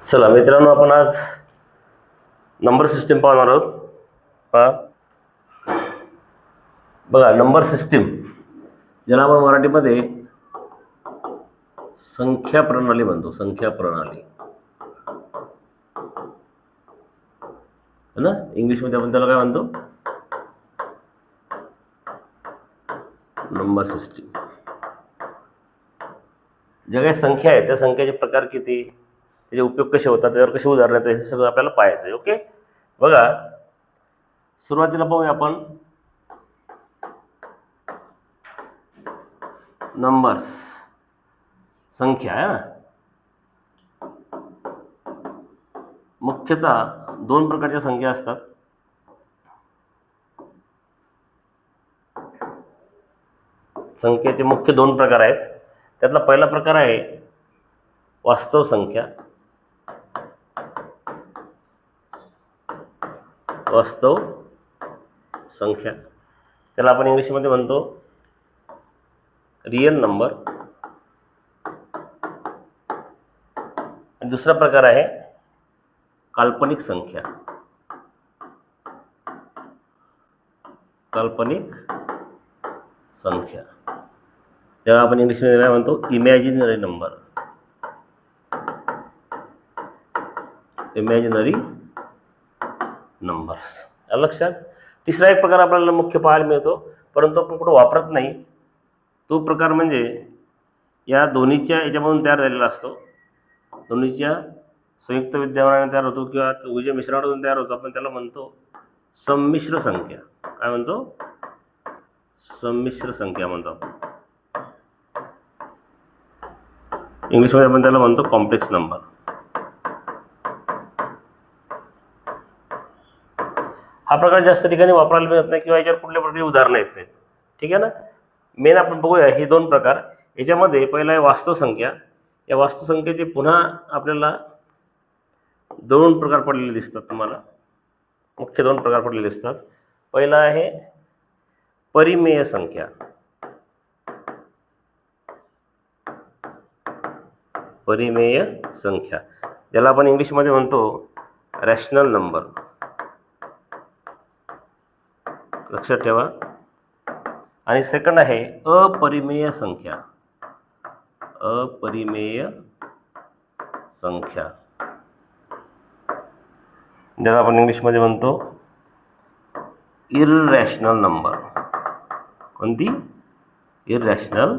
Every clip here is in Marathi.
चला मित्रांनो, आपण आज नंबर सिस्टीम पाहणार आहोत. बघा, नंबर सिस्टीम ज्याला आपण मराठीमध्ये संख्या प्रणाली म्हणतो. संख्या प्रणाली है ना, इंग्लिशमध्ये आपण त्याला काय म्हणतो? Number system. ज्या काही संख्या आहेत त्या संख्येचे प्रकार किती, त्याचे उपयोग कसे होतात, त्यावर कसे उदाहरण येतात, हे सगळं आपल्याला पाहायचं आहे. ओके, बघा सुरुवातीला पाहूया आपण नंबर्स, संख्या आहे ना. मुख्यतः दोन प्रकारच्या संख्या असतात. संख्येचे मुख्य दोन प्रकार आहेत. त्यातला पहिला प्रकार आहे वास्तव संख्या. वास्तव संख्या त्याला आपण इंग्लिशमध्ये म्हणतो रियल नंबर. आणि दुसरा प्रकार आहे काल्पनिक संख्या. काल्पनिक संख्या त्याला आपण इंग्लिशमध्ये काय म्हणतो? Imaginary number. Imaginary numbers. लक्षात. तिसरा एक प्रकार आपल्याला मुख्य पाहायला मिळतो, परंतु आपण कुठं वापरत नाही. तो प्रकार म्हणजे या दोन्हीच्या याच्यामधून तयार झालेला असतो. दोन्हीच्या संयुक्त विद्यमानाने तयार होतो किंवा उभयच्या मिश्रणातून तयार होतो. आपण त्याला म्हणतो संमिश्र संख्या. काय म्हणतो? संमिश्र संख्या म्हणतो आपण. इंग्लिशमध्ये आपण त्याला म्हणतो कॉम्प्लेक्स नंबर. हा प्रकार जास्त ठिकाणी वापरायला मिळत नाही किंवा याच्यावर कुठल्या प्रकारची उदाहरणं येत नाहीत. ठीक आहे ना. मेन आपण बघूया हे दोन प्रकार. याच्यामध्ये पहिला आहे वास्तव संख्या. या वास्तव संख्येचे पुन्हा आपल्याला दोन प्रकार पडलेले दिसतात. तुम्हाला मुख्य दोन प्रकार पडलेले दिसतात. पहिला आहे परिमेय संख्या. परिमेय संख्या ज्याला आपण इंग्लिशमध्ये म्हणतो रॅशनल नंबर. लक्षात ठेवा. आणि सेकंड आहे अपरिमेय संख्या. अपरिमेय संख्या ज्याला आपण इंग्लिशमध्ये म्हणतो इररॅशनल नंबर. कोणती? इररॅशनल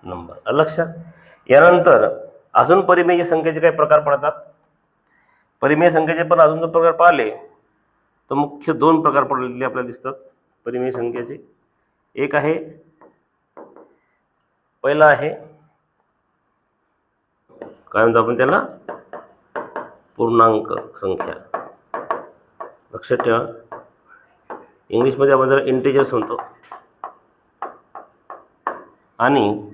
नंबर. लक्षात. यानंतर अजून परिमेय संख्येचे काही प्रकार पडतात. परिमेय संख्येचे पण अजून जर प्रकार पाहिले तर मुख्य दोन प्रकार पडलेले आपल्याला दिसतात परिमेय संख्येचे. एक आहे, पहिला आहे काय म्हणतो आपण त्याला? पूर्णांक संख्या. लक्षात ठेवा. इंग्लिशमध्ये आपण त्याला इंटिजर्स म्हणतो. आणि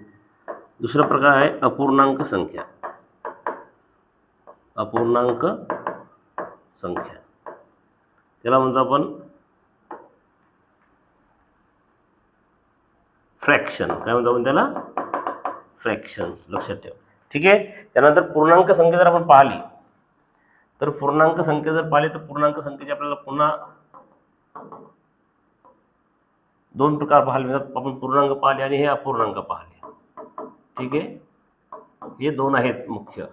दुसरा प्रकार आहे अपूर्णांक संख्या. अपूर्णांक संख्या त्याला म्हणतो आपण फ्रॅक्शन. काय म्हणतो आपण त्याला? फ्रॅक्शन्स. लक्षात ठेवा. ठीक आहे. त्यानंतर पूर्णांक संख्या जर आपण पाहिली तर पूर्णांक संख्या जर पाहिली तर पूर्णांक संख्येचे आपल्याला पुन्हा दोन प्रकार पाहायला मिळतात. आपण पूर्णांक पाहिले आणि हे अपूर्णांक पाहिले. ठीक आहे. हे दोन आहेत मुख्य.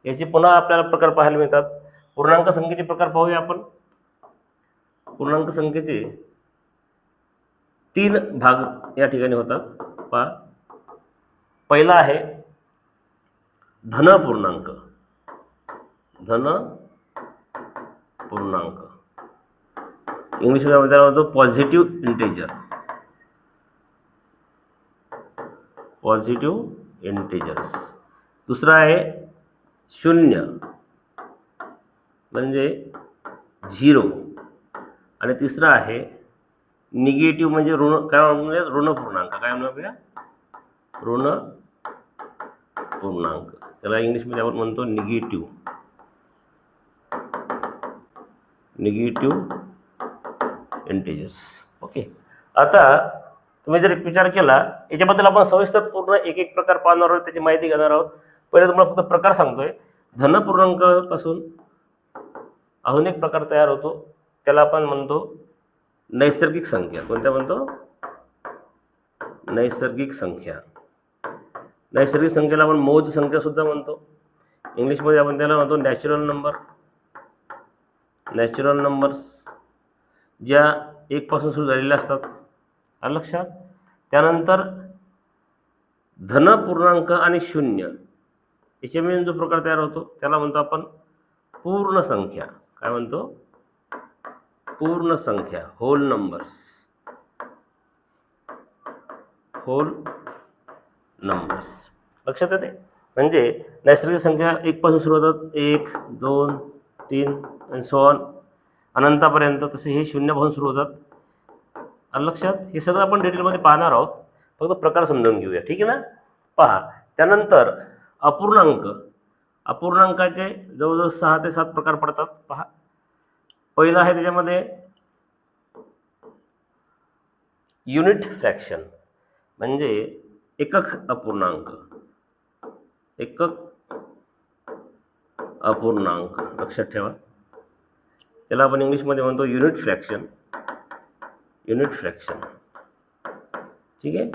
याचे पुन्हा आपल्याला प्रकार पाहायला मिळतात. पूर्णांक संख्येचे प्रकार पाहूया आपण. पूर्णांक संख्येचे तीन भाग या ठिकाणी होतात. पहा, पहिला आहे धन पूर्णांक. धन पूर्णांक इंग्लिशमध्ये त्याला म्हणतो पॉझिटिव्ह इंटिजर. Positive integers. दुसरा आहे शून्य म्हणजे झिरो. आणि तिसरा आहे निगेटिव्ह म्हणजे ऋण. काय म्हणजे ऋण पूर्णांक. काय म्हणूया? ऋण पूर्णांक. त्याला इंग्लिशमध्ये आपण म्हणतो निगेटिव्ह. Negative integers. ओके. आता तुम्ही जर एक विचार केला याच्याबद्दल आपण सविस्तर पूर्ण एक एक प्रकार पाहणार आहोत, त्याची माहिती घेणार आहोत. पहिले तुम्हाला फक्त प्रकार सांगतोय. धनपूर्णांकापासून अजून एक प्रकार तयार होतो, त्याला आपण म्हणतो नैसर्गिक संख्या. कोणत्या म्हणतो? नैसर्गिक संख्या. नैसर्गिक संख्येला आपण मौज संख्या सुद्धा म्हणतो. इंग्लिशमध्ये आपण त्याला म्हणतो नॅचरल नंबर. नॅचरल नंबर्स ज्या 1 पासून सुरू झालेल्या असतात. आलं लक्षात? त्यानंतर धनपूर्णांक आणि शून्य याच्या मिळून जो प्रकार तयार होतो त्याला म्हणतो आपण पूर्ण संख्या. काय म्हणतो? पूर्ण संख्या, होल नंबर्स. Hole numbers. लक्षात येते? म्हणजे नैसर्गिक संख्या 1 पासून सुरू होतात, 1, 2, 3 आणि सो ऑन अनंतापर्यंत. तसे हे 0 पासून सुरू होतात. आलं लक्षात? हे सगळं आपण डिटेलमध्ये पाहणार आहोत, फक्त प्रकार समजून घेऊया. ठीक आहे ना? पहा. त्यानंतर अपूर्णांक. अपूर्णांकाचे जवळजवळ 6 ते 7 प्रकार पडतात. पहा, पहिला आहे त्याच्यामध्ये युनिट फ्रॅक्शन, म्हणजे एकक अपूर्णांक. एकक अपूर्णांक लक्षात ठेवा. त्याला आपण इंग्लिशमध्ये म्हणतो युनिट फ्रॅक्शन. Unit fraction. ठीक आहे.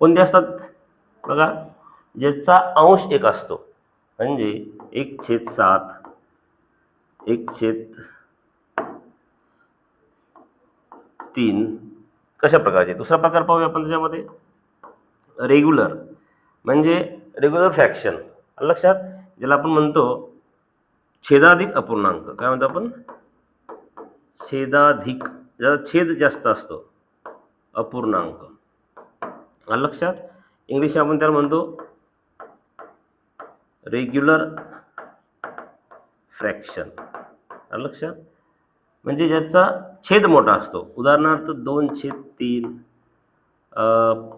कोणते असतात बघा? ज्याचा अंश 1 असतो, म्हणजे 1/7, 1/3. कशा प्रकारचे? दुसरा प्रकार पाहूया आपण त्याच्यामध्ये रेग्युलर, म्हणजे रेग्युलर फ्रॅक्शन. लक्षात? ज्याला आपण म्हणतो छेदाधिक अपूर्णांक. काय म्हणतो आपण? छेदाधिक. ज्याचा छेद जास्त असतो अपूर्णांक. लक्षात? इंग्लिश आपण त्याला म्हणतो रेग्युलर फ्रॅक्शन. लक्षात? म्हणजे ज्याचा छेद मोठा असतो. उदाहरणार्थ 2/3,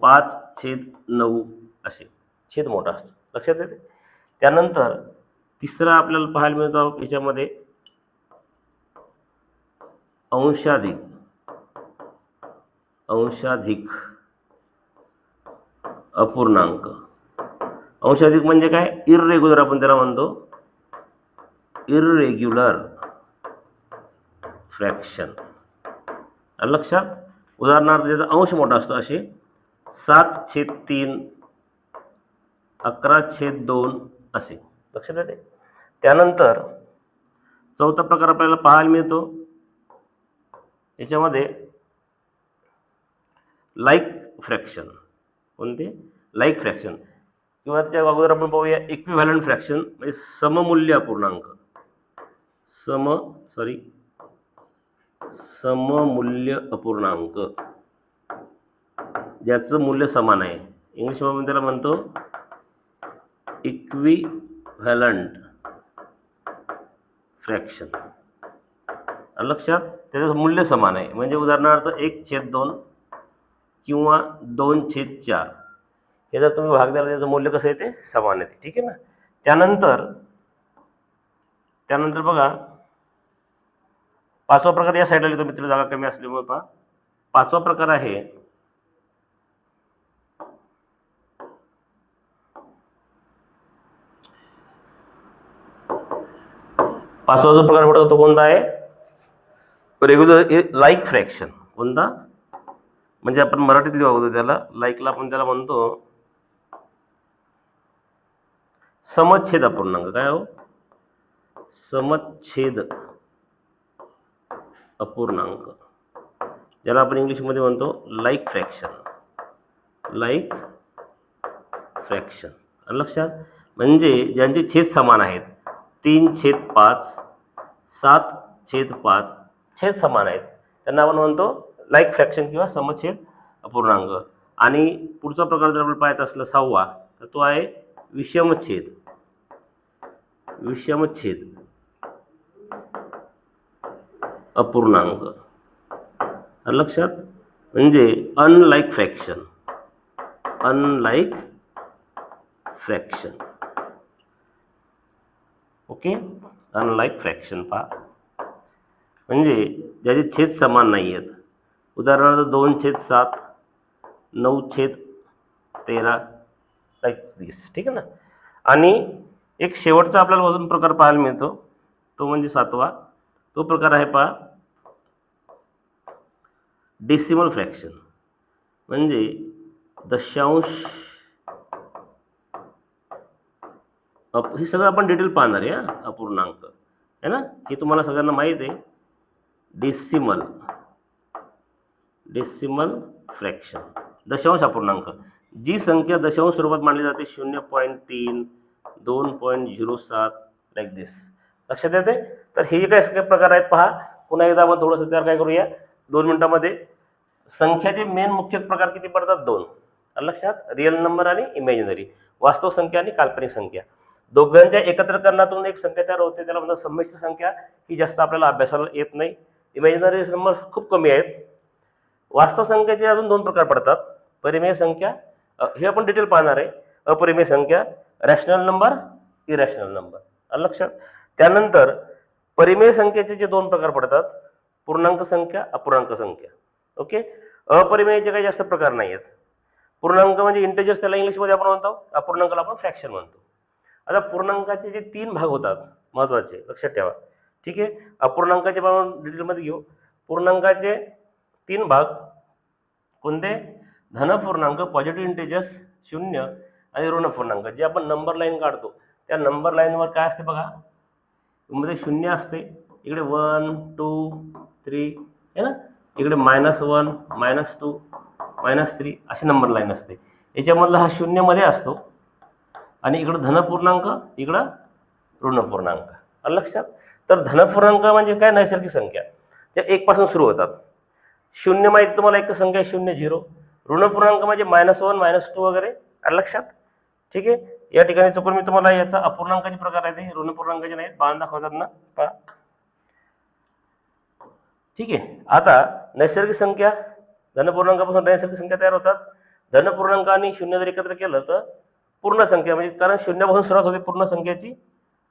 5/9 असे छेद मोठा असतो. लक्षात येते? त्यानंतर तिसरा आपल्याला पाहायला मिळतो याच्यामध्ये अंशाधिक. अंशाधिक अपूर्णांक. अंशाधिक म्हणजे काय? इररेग्युलर आपण त्याला म्हणतो. इररेग्युलर फ्रॅक्शन. लक्षात? उदाहरणार्थ ज्याचा अंश मोठा असतो असे 7/3, 11/2 असे. लक्षात येते? त्यानंतर चौथा प्रकार आपल्याला पाहायला मिळतो याच्यामध्ये लाईक फ्रॅक्शन. कोणते? Like fraction. किंवा त्याच्या अगोदर आपण पाहूया इक्विव्हॅलंट फ्रॅक्शन, म्हणजे सममूल्य अपूर्णांक. सममूल्य अपूर्णांक ज्याचं मूल्य समान आहे. इंग्लिशमध्ये त्याला म्हणतो इक्विव्हॅलंट फ्रॅक्शन. लक्षात? त्याचं मूल्य समान आहे. म्हणजे उदाहरणार्थ 1/2 किंवा 2/4 हे जर तुम्ही भाग द्याल त्याचं मूल्य कसं येते? समान येते. ठीक आहे ना? त्यानंतर बघा पाचवा प्रकार या साईडला लिहितो मित्र, जागा कमी असल्यामुळे. पहा, पाचवा प्रकार आहे पाचवा जो प्रकार पडतो तो कोणता आहे? Regular like fraction. कोणता? म्हणजे आपण मराठीत लिहू अगोदर त्याला. लाईकला आपण त्याला म्हणतो समच्छेद अपूर्णांक. काय हो? समच्छेद अपूर्णांक, ज्याला आपण इंग्लिशमध्ये म्हणतो लाईक फ्रॅक्शन. Like fraction. लक्षात? म्हणजे ज्यांचे छेद समान आहेत, 3/5, 7/5 छेद समान आहेत, त्यांना आपण म्हणतो लाईक फ्रॅक्शन किंवा समच्छेद अपूर्णांक. आणि पुढचा प्रकार जर आपल्याला पाहायचा असला 6वा, तर तो आहे विषमछेद. विषमछेद अपूर्णांक. लक्षात? म्हणजे unlike fraction. Unlike fraction. Okay? Unlike fraction. पहा, म्हणजे ज्याचे छेद समान नाही आहेत. उदाहरणार्थ 2/7, 9/13 लाईक दिस. ठीक आहे ना? आणि एक शेवटचा आपल्याला वजन प्रकार पाहायला मिळतो, तो म्हणजे 7वा. तो प्रकार आहे पहा डेसिमल फ्रॅक्शन, म्हणजे दशांश. हे सगळं आपण डिटेल पाहणार आहे. अपूर्णांक आहे ना, हे तुम्हाला सगळ्यांना माहीत आहे. डेसिमल फ्रॅक्शन, दशांश अपूर्णांक. जी संख्या दशांश स्वरूपात मांडली जाते 0.3, 2.07 लाईक दिस. लक्षात येते. तर हे काय सगळे प्रकार आहेत पहा. पुन्हा एकदा आपण थोडंसं त्यावर काय करूया 2 मिनिटांमध्ये. संख्याचे मेन मुख्य प्रकार किती पडतात? 2. लक्षात, रिअल नंबर आणि इमॅजिनरी, वास्तव संख्या आणि काल्पनिक संख्या. दोघांच्या एकत्रकरणातून एक संख्या तयार होते, त्याला म्हणतात संमिश्र संख्या. ही जास्त आपल्याला अभ्यासाला येत नाही. इमॅजिनरी नंबर खूप कमी आहेत. वास्तव संख्येचे अजून 2 प्रकार पडतात. परिमेय संख्या, हे आपण डिटेल पाहणार आहे. अपरिमेय संख्या, रॅशनल नंबर, इरॅशनल नंबर. लक्षात. त्यानंतर परिमेय संख्येचे जे 2 प्रकार पडतात, पूर्णांक संख्या, अपूर्णांक संख्या. ओके. अपरिमेयचे काही जास्त प्रकार नाही आहेत. पूर्णांक म्हणजे इंटेजर्स, त्याला इंग्लिशमध्ये आपण म्हणतो. अपूर्णांकाला आपण फ्रॅक्शन म्हणतो. आता पूर्णांकाचे जे 3 भाग होतात महत्त्वाचे, लक्षात ठेवा. ठीक आहे. अपूर्णांकाचे आपण डिटेलमध्ये घेऊ. पूर्णांकाचे 3 भाग कोणते? धनपूर्णांक, पॉझिटिव्ह इंटेजर्स 0, आणि ऋण पूर्णांक. जे आपण नंबर लाईन काढतो त्या नंबर लाईनवर काय असते बघा, मध्ये 0 असते. इकडे 1, 2, 3 आहे ना. इकडे -1, -2, -3 अशी नंबर लाईन असते. याच्यामधला हा 0 मध्ये असतो, आणि इकडं धनपूर्णांक, इकडं ऋणपूर्णांक. लक्षात. तर धनपूर्णांक म्हणजे काय? नैसर्गिक संख्या त्या 1 पासून सुरू होतात. 0 माहिती तुम्हाला, एक संख्या 0, 0. ऋणपूर्णांक म्हणजे -1, -2 वगैरे. लक्षात. ठीक आहे. या ठिकाणी चुकून मी तुम्हाला याचा अपूर्णांकाचे प्रकार आहे, ते ऋणपूर्णांकाचे नाहीत, बाण दाखवतात ना पहा. ठीक आहे. आता नैसर्गिक संख्या, धनपूर्णांकापासून नैसर्गिक संख्या तयार होतात. धनपूर्णांक आणि 0 जर एकत्र केलं तर पूर्ण संख्या, म्हणजे कारण 0 पासून सुरुवात होते पूर्ण संख्येची,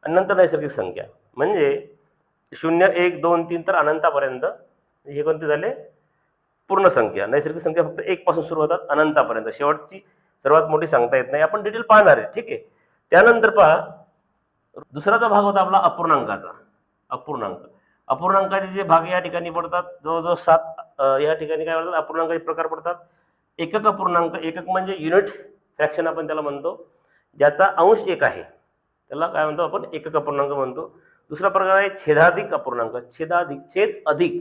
आणि नंतर नैसर्गिक संख्या म्हणजे 0, 1, 2, 3 तर अनंतापर्यंत. हे कोणते झाले? पूर्ण संख्या. नैसर्गिक संख्या फक्त 1 पासून सुरू होतात अनंतापर्यंत. शेवटची सर्वात मोठी सांगता येत नाही, आपण डिटेल पाहणार आहे. ठीक आहे. त्यानंतर पहा दुसरा जो भाग होता आपला अपूर्णांकाचा. अपूर्णांकाचे जे भाग या ठिकाणी पडतात जवळजवळ 7. या ठिकाणी काय म्हणतात? अपूर्णांकाचे प्रकार पडतात. एकक अपूर्णांक, एकक म्हणजे युनिट फ्रॅक्शन आपण त्याला म्हणतो, ज्याचा अंश 1 आहे, त्याला काय म्हणतो आपण? एकक अपूर्णांक म्हणतो. दुसरा प्रकार आहे छेदाधिक अपूर्णांक. छेद अधिक,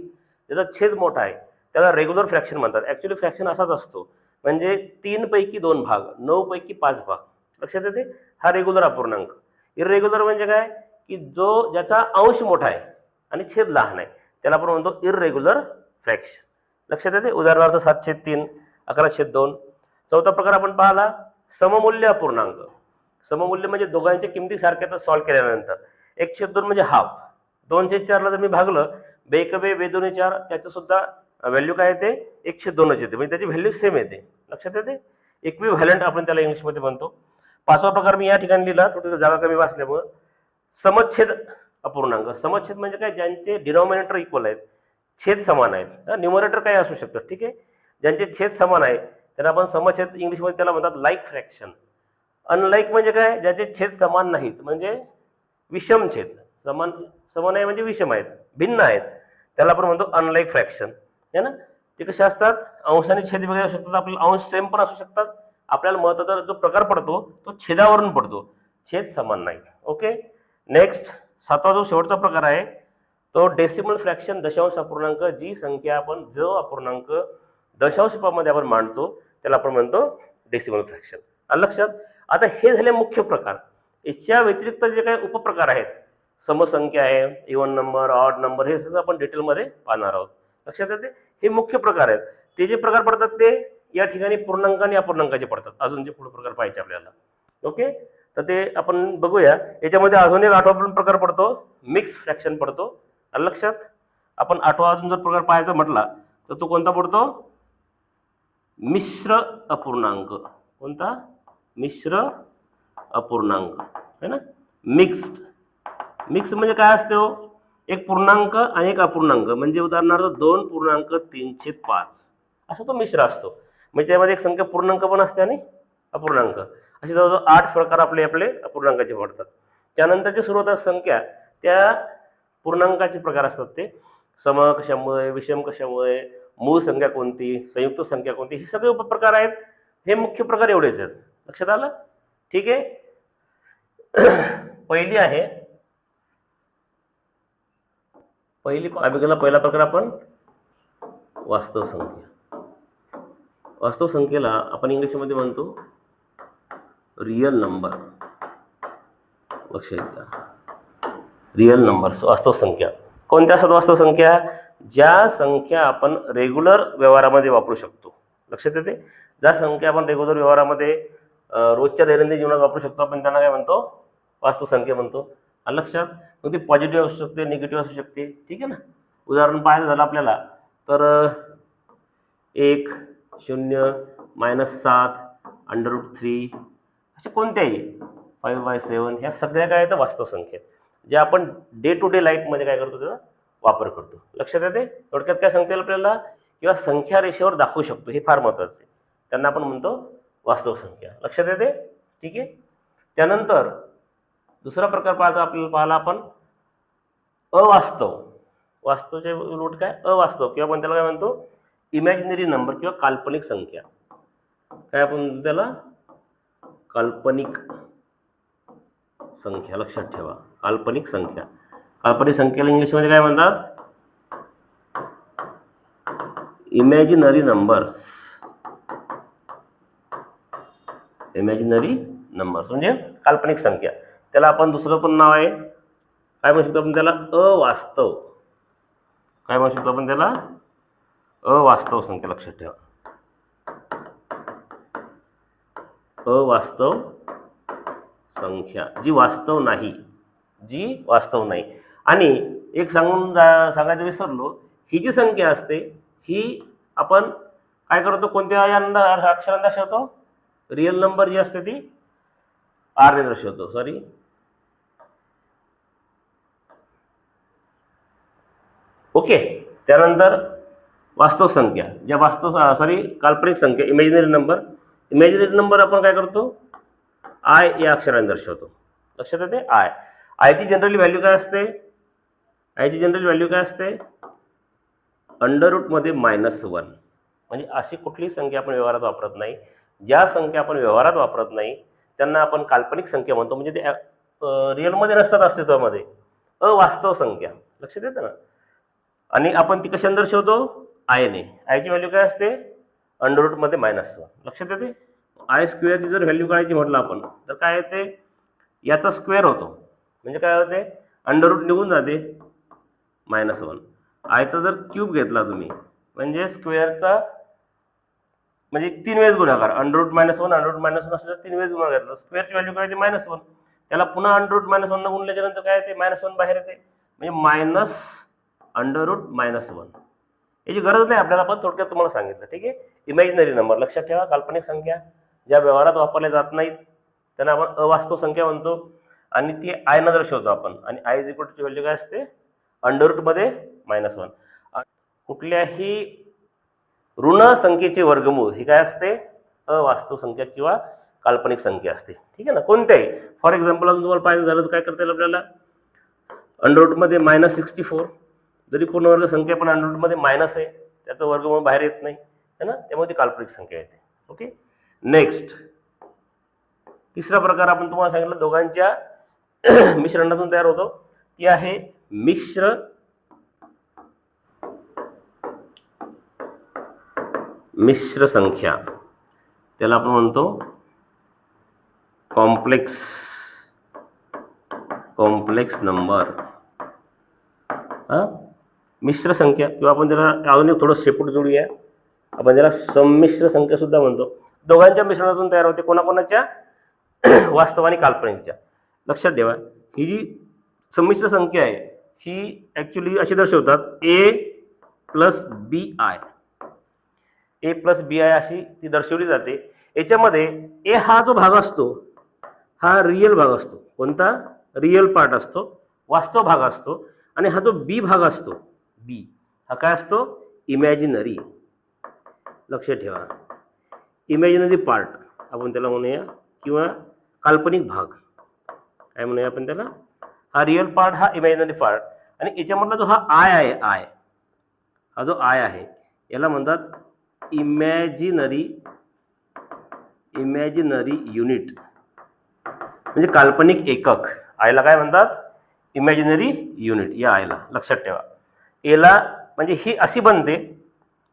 त्याचा छेद मोठा आहे, त्याला रेग्युलर फ्रॅक्शन म्हणतात. ॲक्च्युली फ्रॅक्शन असाच असतो, म्हणजे 3 पैकी 2 भाग, 9 पैकी 5 भाग. लक्षात येते. हा रेग्युलर अपूर्णांक. इररेग्युलर म्हणजे काय? की ज्याचा अंश मोठा आहे आणि छेद लहान आहे, त्याला आपण म्हणतो इररेग्युलर फ्रॅक्शन. लक्षात येते. उदाहरणार्थ 7/3, 11/2. चौथा प्रकार आपण पाहिला सममूल्य अपूर्णांक. सममूल्य म्हणजे दोघांच्या किमती सारख्या सॉल्व्ह केल्यानंतर. 1/2 म्हणजे हाफ. 2/4 जर मी भागलं, 2 2 4, त्याचं सुद्धा व्हॅल्यू काय येते? 1/2 येते, म्हणजे त्याची व्हॅल्यू सेम येते. लक्षात येते. इक्विव्हॅलंट आपण त्याला इंग्लिशमध्ये म्हणतो. 5वा प्रकार मी या ठिकाणी लिहिला, थोडी जागा कमी वाचल्यामुळं. समच्छेद अपूर्णांक. समच्छेद म्हणजे काय? ज्यांचे डिनॉमिनेटर इक्वल आहेत, छेद समान आहेत. न्यूमरेटर काय असू शकतं. ठीक आहे. ज्यांचे छेद समान आहे त्यांना आपण समच्छेद इंग्लिशमध्ये त्याला म्हणतात लाईक फ्रॅक्शन. अनलाईक म्हणजे काय? ज्याचे छेद समान नाहीत, म्हणजे विषम छेद. समान आहे म्हणजे विषम आहेत, भिन्न आहेत, त्याला आपण म्हणतो अनलाईक फ्रॅक्शन. है ना. ते कसे असतात? अंश आणि छेद वेगळे असू शकतात. आपल्याला अंश सेम पण असू शकतात. आपल्याला महत्त्वाचा जो प्रकार पडतो तो छेदावरून पडतो, छेद समान नाही. ओके. नेक्स्ट 7वा जो शेवटचा प्रकार आहे तो डेसिमल फ्रॅक्शन, दशांश अपूर्णांक. जी संख्या आपण, जो अपूर्णांक दशांश रूपामध्ये आपण मांडतो त्याला आपण म्हणतो डेसिमल फ्रॅक्शन. लक्षात. आता हे झाले मुख्य प्रकार. याच्या व्यतिरिक्त जे काही उपप्रकार आहेत, समसंख्या आहे, इव्हन नंबर, ऑड नंबर, हे सगळं आपण डिटेलमध्ये पाहणार आहोत. लक्षात येते. हे मुख्य प्रकार आहेत. ते जे प्रकार पडतात ते या ठिकाणी पूर्णांक आणि अपूर्णांकाचे पडतात. अजून जे पुढे प्रकार पाहिजे आपल्याला. ओके. तर ते आपण बघूया. याच्यामध्ये अजून एक 8वा प्रकार पडतो, मिक्स फ्रॅक्शन पडतो. लक्षात. आपण 8वा अजून जर प्रकार पाहायचा म्हटला तर तो कोणता पडतो? मिश्र अपूर्णांक. कोणता? मिश्र अपूर्णांक है ना. मिक्स म्हणजे काय असते हो? एक पूर्णांक आणि एक अपूर्णांक. म्हणजे उदाहरणार्थ 2.3/5 असा तो मिश्र असतो. म्हणजे त्यामध्ये एक संख्या पूर्णांक पण असते आणि अपूर्णांक. असे जवळजवळ 8 प्रकार आपले पूर्णांकाचे पडतात. त्यानंतरचे सुरू होतात संख्या, त्या पूर्णांकाचे प्रकार असतात ते सम कशामुळे, विषम कशामुळे, मूळ संख्या कोणती, संयुक्त संख्या कोणती, हे सगळे उपप्रकार आहेत. हे मुख्य प्रकार एवढेच आहेत. लक्षात आलं? ठीक आहे. पहिली आहे, पहिला प्रकार आपण वास्तव संख्या. वास्तव संख्येला आपण इंग्लिशमध्ये म्हणतो रियल नंबर. लक्षात घ्या, रियल नंबर्स, वास्तव संख्या. कोणत्या असतात वास्तव संख्या? ज्या संख्या आपण रेग्युलर व्यवहारामध्ये वापरू शकतो. लक्षात येते? ज्या संख्या आपण रेग्युलर व्यवहारामध्ये रोजच्या दैनंदिन जीवनात वापरू शकतो, आपण त्यांना काय म्हणतो? वास्तव संख्या म्हणतो. लक्षात? मग ती पॉझिटिव्ह असू शकते, निगेटिव्ह असू शकते. ठीक आहे ना? उदाहरण पाहायचं झालं आपल्याला तर 1, 0, -7, √3 असे कोणत्याही 5/7 ह्या सगळ्या काय आहेत? वास्तव संख्या, ज्या आपण डे टू डे लाईफमध्ये काय करतो, त्याचा वापर करतो. लक्षात येते? थोडक्यात काय सांगता येईल आपल्याला? किंवा संख्या रेषेवर दाखवू शकतो, हे फार महत्त्वाचं आहे. त्यांना आपण म्हणतो वास्तव संख्या. लक्षात येते? ठीक आहे. त्यानंतर दुसरा प्रकार पाहिला आपण अवास्तव. वास्तवचे उलट काय? अवास्तव, किंवा आपण त्याला काय म्हणतो? इमॅजिनरी नंबर किंवा काल्पनिक संख्या. काय आपण म्हणतो त्याला? काल्पनिक संख्या. लक्षात ठेवा, काल्पनिक संख्या. काल्पनिक संख्येला इंग्लिशमध्ये काय म्हणतात? Imaginary numbers. इमॅजिनरी नंबर्स म्हणजे काल्पनिक संख्या. त्याला आपण दुसरं पण नाव आहे, काय म्हणू शकतो आपण त्याला? अवास्तव. काय म्हणू शकतो आपण त्याला? अवास्तव संख्या. लक्षात ठेवा, अवास्तव संख्या, जी वास्तव नाही, जी वास्तव नाही. आणि एक सांगायचं विसरलो, ही जी संख्या असते ही आपण काय करतो? कोणत्या अक्षरांना दर्शवतो? रियल नंबर जी असते ती R ने दर्शवतो. Sorry, okay. त्यानंतर वास्तव संख्या, ज्या काल्पनिक संख्या, इमॅजिनरी नंबर. इमॅजिनरी नंबर आपण काय करतो? I या अक्षराने दर्शवतो. लक्षात येते? आयची जनरली व्हॅल्यू काय असते? आयची जनरल व्हॅल्यू काय असते? √मध्ये -1. म्हणजे अशी कुठलीही संख्या आपण व्यवहारात वापरत नाही. ज्या संख्या आपण व्यवहारात वापरत नाही त्यांना आपण काल्पनिक संख्या म्हणतो, म्हणजे ते रिअलमध्ये नसतात अस्तित्वामध्ये, अवास्तव संख्या. लक्षात येतं ना? आणि आपण ती कशाने दर्शवतो? आयने. आयची व्हॅल्यू काय असते? √मध्ये -1. लक्षात येते? आय स्क्वेअरची जर व्हॅल्यू काढायची म्हटलं आपण तर काय येते? याचा स्क्वेअर होतो, म्हणजे काय होते? √ निघून जाते -1. आयचा जर क्यूब घेतला तुम्ही म्हणजे स्क्वेअरचा म्हणजे 3 वेळेस गुणाकार, √-1 √-1 असं जर 3 वेळेस गुणाकार घेतला, स्क्वेअरची व्हॅल्यू काय येते? -1. त्याला पुन्हा √-1 न गुणल्याच्या नंतर काय येते? -1 बाहेर येते, म्हणजे -√-1. याची गरज नाही आपल्याला, पण थोडक्यात तुम्हाला सांगितलं. ठीक आहे. Imaginary number. लक्षात ठेवा, काल्पनिक संख्या ज्या व्यवहारात वापरल्या जात नाहीत त्यांना आपण अवास्तव संख्या म्हणतो, आणि ती आय न दर्शवतो आपण. आणि I is equal to value काय असते? √मध्ये -1. कुठल्याही ऋण संख्येचे वर्गमूळ ही काय असते? अवास्तव संख्या किंवा काल्पनिक संख्या असते. ठीक आहे ना? कोणत्याही, फॉर एक्झाम्पल अजून तुम्हाला पाहिजे झालं तर काय करता येईल आपल्याला? √मध्ये -64. जरी पूर्णवर्ग संख्या पण √मध्ये मायनस आहे, त्याचं वर्गमूळ बाहेर येत नाही, है ना? त्यामुळे ती काल्पनिक संख्या येते. ओके. नेक्स्ट, तिसरा प्रकार आपण तुम्हाला सांगितलं दोघांच्या मिश्रणातून तयार होतो, ती आहे मिश्र संख्या. त्याला आपण म्हणतो कॉम्प्लेक्स नंबर. मिश्र संख्या, किंवा आपण त्याला अजून एक थोडं शेपूट जोडूया, आपण त्याला संमिश्र संख्या सुद्धा म्हणतो. दोघांच्या मिश्रणातून तयार होते. कोणाकोणाच्या? वास्तव आणि काल्पनिकच्या. लक्षात ठेवा, ही जी संमिश्र संख्या आहे ही ॲक्च्युली अशी दर्शवतात A+BI अशी ती दर्शवली जाते. याच्यामध्ये ए हा जो भाग असतो हा रिअल भाग असतो. कोणता? रिअल पार्ट असतो, वास्तव भाग असतो. आणि हा जो बी भाग असतो, बी हा काय असतो? इमॅजिनरी. लक्षात ठेवा, इमॅजिनरी पार्ट आपण त्याला म्हणूया किंवा काल्पनिक भाग काय म्हणूया आपण त्याला, हा रिअल पार्ट हा इमॅजिनरी पार्ट, आणि याच्यामधला जो हा आय आहे, आय हा जो आय आहे याला म्हणतात इमॅजिनरी युनिट, म्हणजे काल्पनिक एकक. आयला काय म्हणतात, इमॅजिनरी युनिट. या आयला लक्षात ठेवा. याला म्हणजे ही अशी बनते